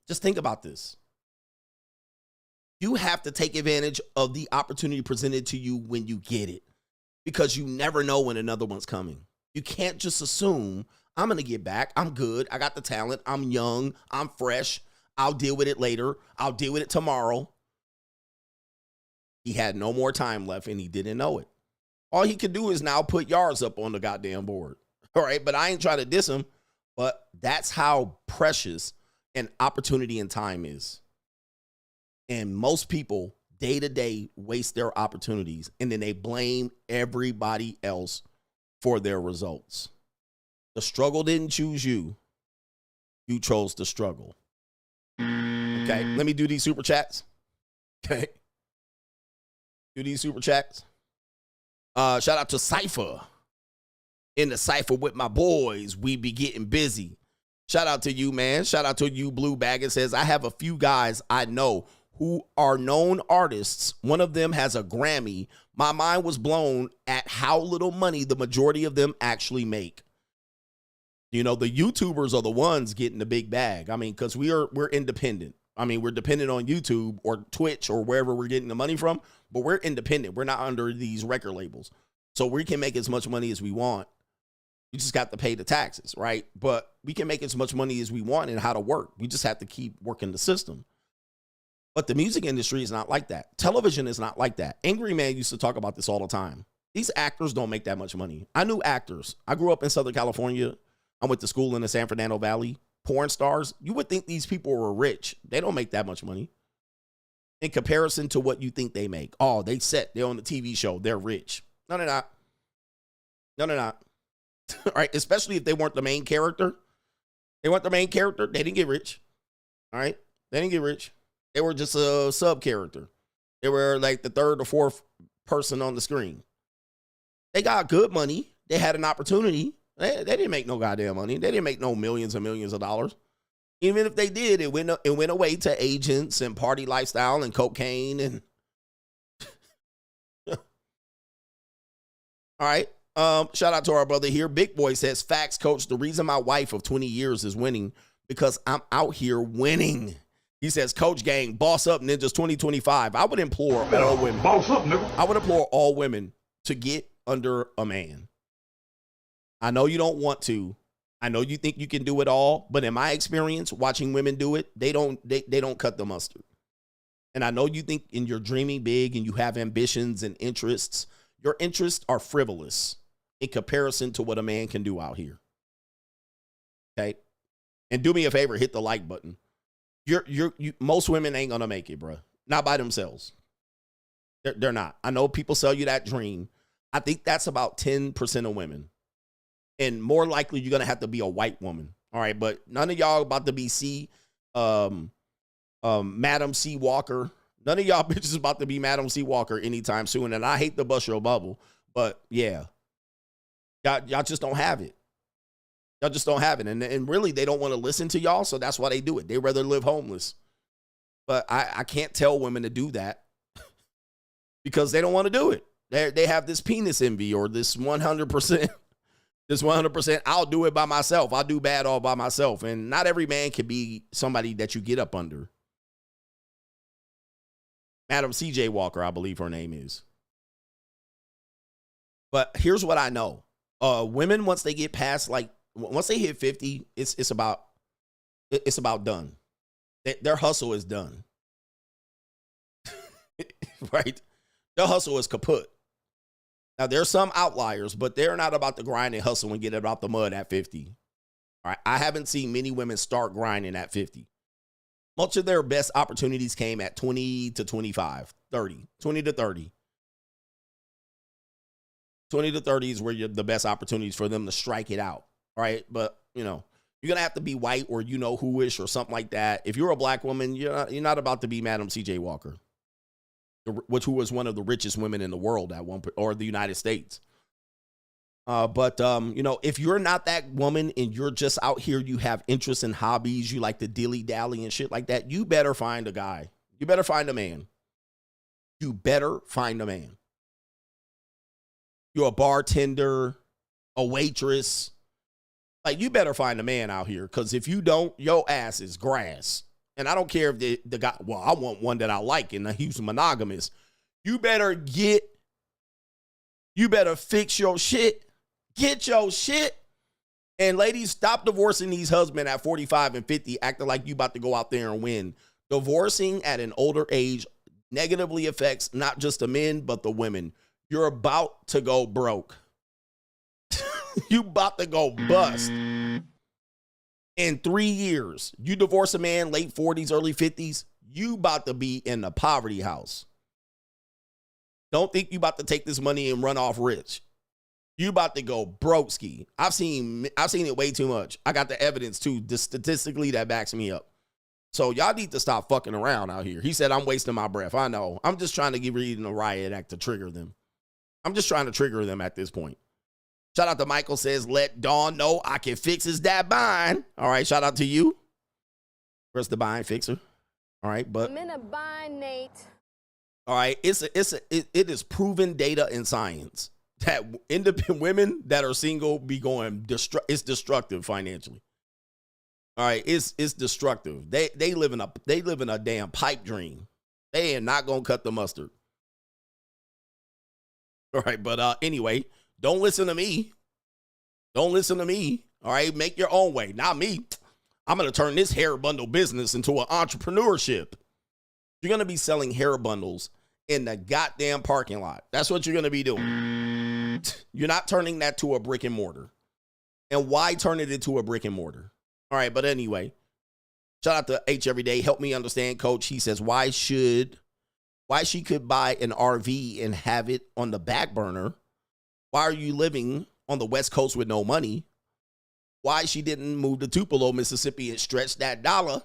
Just think about this. You have to take advantage of the opportunity presented to you when you get it, because you never know when another one's coming. You can't just assume, I'm going to get back. I'm good. I got the talent. I'm young. I'm fresh. I'll deal with it later. I'll deal with it tomorrow. He had no more time left, and he didn't know it. All he could do is now put yards up on the goddamn board. All right, but I ain't trying to diss him, but that's how precious an opportunity and time is. And most people, day to day, waste their opportunities, and then they blame everybody else for their results. The struggle didn't choose you. You chose the struggle. Okay, let me do these super chats. Okay. Do these super chats. Shout out to Cypher. In the Cypher with my boys, we be getting busy. Shout out to you, man. Shout out to you, Blue Bag. It says, I have a few guys I know who are known artists. One of them has a Grammy. My mind was blown at how little money the majority of them actually make. You know, the YouTubers are the ones getting the big bag. I mean, because we're independent. I mean, we're dependent on YouTube or Twitch or wherever we're getting the money from, but we're independent. We're not under these record labels. So we can make as much money as we want. You just got to pay the taxes, right? But we can make as much money as we want and how to work. We just have to keep working the system. But the music industry is not like that. Television is not like that. Angry Man used to talk about this all the time. These actors don't make that much money. I knew actors. I grew up in Southern California. I went to school in the San Fernando Valley. Porn stars, you would think these people were rich. They don't make that much money in comparison to what you think they make. Oh, they're on the TV show. They're rich. No, they're not. No, they're not. All right, especially if they weren't the main character. They weren't the main character. They didn't get rich. All right, they didn't get rich. They were just a sub character. They were like the third or fourth person on the screen. They got good money. They had an opportunity. They didn't make no goddamn money. They didn't make no millions and millions of dollars. Even if they did, it went away to agents and party lifestyle and cocaine and. All right. Shout out to our brother here. Big Boy says, facts, coach. The reason my wife of 20 years is winning because I'm out here winning. He says, Coach Gang, boss up ninjas 2025. I would implore all women. Boss up, nigga. I would implore all women to get under a man. I know you don't want to. I know you think you can do it all, but in my experience, watching women do it, they don't cut the mustard. And I know you think and you're dreaming big and you have ambitions and interests. Your interests are frivolous in comparison to what a man can do out here. Okay? And do me a favor, hit the like button. Most women ain't gonna make it, bro. Not by themselves. They're not. I know people sell you that dream. I think that's about 10% of women. And more likely you're gonna have to be a white woman. All right, but none of y'all about to be Madam C. Walker. None of y'all bitches about to be Madam C. Walker anytime soon. And I hate to bust your bubble, but yeah. Y'all just don't have it. Y'all just don't have it. And really, they don't want to listen to y'all, so that's why they do it. They rather live homeless. But I can't tell women to do that because they don't want to do it. They have this penis envy or this 100%, this 100%, I'll do it by myself. I'll do bad all by myself. And not every man can be somebody that you get up under. Madam CJ Walker, I believe her name is. But here's what I know. Women, once they get past, like, once they hit 50, it's about done. Their hustle is done. Right? Their hustle is kaput. Now, there's some outliers, but they're not about to grind and hustle and get it out the mud at 50. All right? I haven't seen many women start grinding at 50. Much of their best opportunities came at 20 to 25, 30, 20 to 30. 20 to 30 is where the best opportunities for them to strike it out. All right. But, you know, you're going to have to be white or you know who-ish or something like that. If you're a black woman, you're not about to be Madam CJ Walker, who was one of the richest women in the world at one point, or the United States. But you know, if you're not that woman and you're just out here, you have interests and hobbies, you like to dilly-dally and shit like that, you better find a guy. You better find a man. You better find a man. You're a bartender, a waitress. Like, you better find a man out here, because if you don't, your ass is grass. And I don't care if the guy, well, I want one that I like and he's monogamous. You better fix your shit. Get your shit. And ladies, stop divorcing these husbands at 45 and 50, acting like you about to go out there and win. Divorcing at an older age negatively affects not just the men, but the women. You're about to go broke. You about to go bust. In 3 years, you divorce a man, late 40s, early 50s, you about to be in the poverty house. Don't think you about to take this money and run off rich. You about to go broke ski. I've seen it way too much. I got the evidence too, statistically, that backs me up. So y'all need to stop fucking around out here. He said, I'm wasting my breath. I know. I'm just trying to give reading a riot act to trigger them. I'm just trying to trigger them at this point. Shout out to Michael, says, let Dawn know I can fix his dad bind. All right, shout out to you. Where's the bind fixer? All right, but. I'm in a bind, Nate. All right, it is proven data in science that independent women that are single be going, it's destructive financially. All right, it's destructive. They live in a damn pipe dream. They are not gonna cut the mustard. All right, but anyway, don't listen to me. Don't listen to me. All right, make your own way. Not me. I'm gonna turn this hair bundle business into an entrepreneurship. You're gonna be selling hair bundles in the goddamn parking lot. That's what you're gonna be doing. You're not turning that to a brick and mortar. And why turn it into a brick and mortar? All right, but anyway, shout out to H Everyday. Help me understand, coach. He says, why she could buy an RV and have it on the back burner? Why are you living on the West Coast with no money? Why she didn't move to Tupelo, Mississippi and stretch that dollar?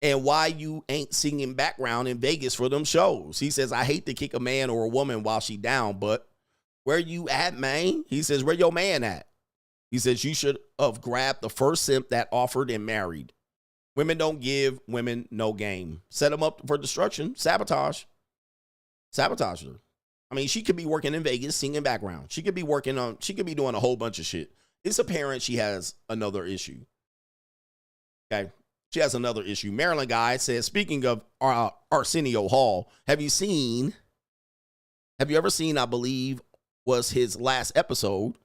And why you ain't singing background in Vegas for them shows? He says, I hate to kick a man or a woman while she down, but where you at, man? He says, where your man at? He says, you should have grabbed the first simp that offered and married. Women don't give women no game. Set them up for destruction. Sabotage. Sabotage her. I mean, she could be working in Vegas, singing background. She could be doing a whole bunch of shit. It's apparent she has another issue. Okay. She has another issue. Maryland guy says, speaking of Arsenio Hall, have you ever seen, I believe, was his last episode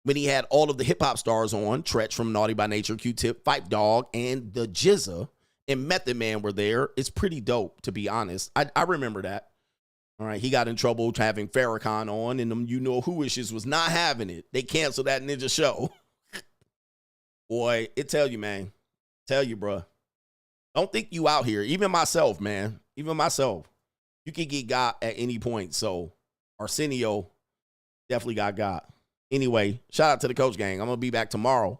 when he had all of the hip hop stars on, Tretch from Naughty by Nature, Q-Tip, Fight Dog, and the Jizza, and Method Man were there. It's pretty dope, to be honest. I remember that. All right, he got in trouble having Farrakhan on, and them You Know Who issues was not having it. They canceled that ninja show. Boy, it tell you, man. Tell you, bruh. Don't think you out here. Even myself, man. Even myself. You can get got at any point. So, Arsenio definitely got. Anyway, shout out to the Coach Gang. I'm going to be back tomorrow.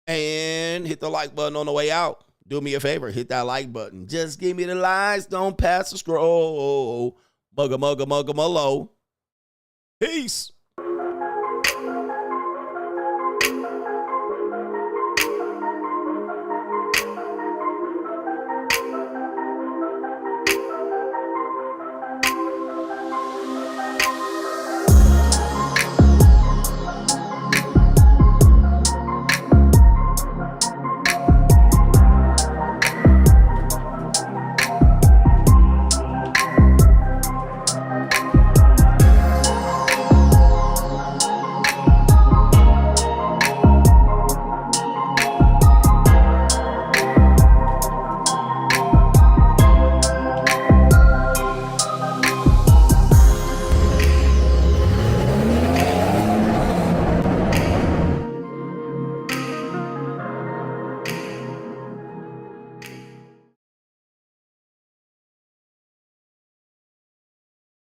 And hit the like button on the way out. Do me a favor. Hit that like button. Just give me the likes. Don't pass the scroll. Mugga, mugga, mugga, mullo. Peace.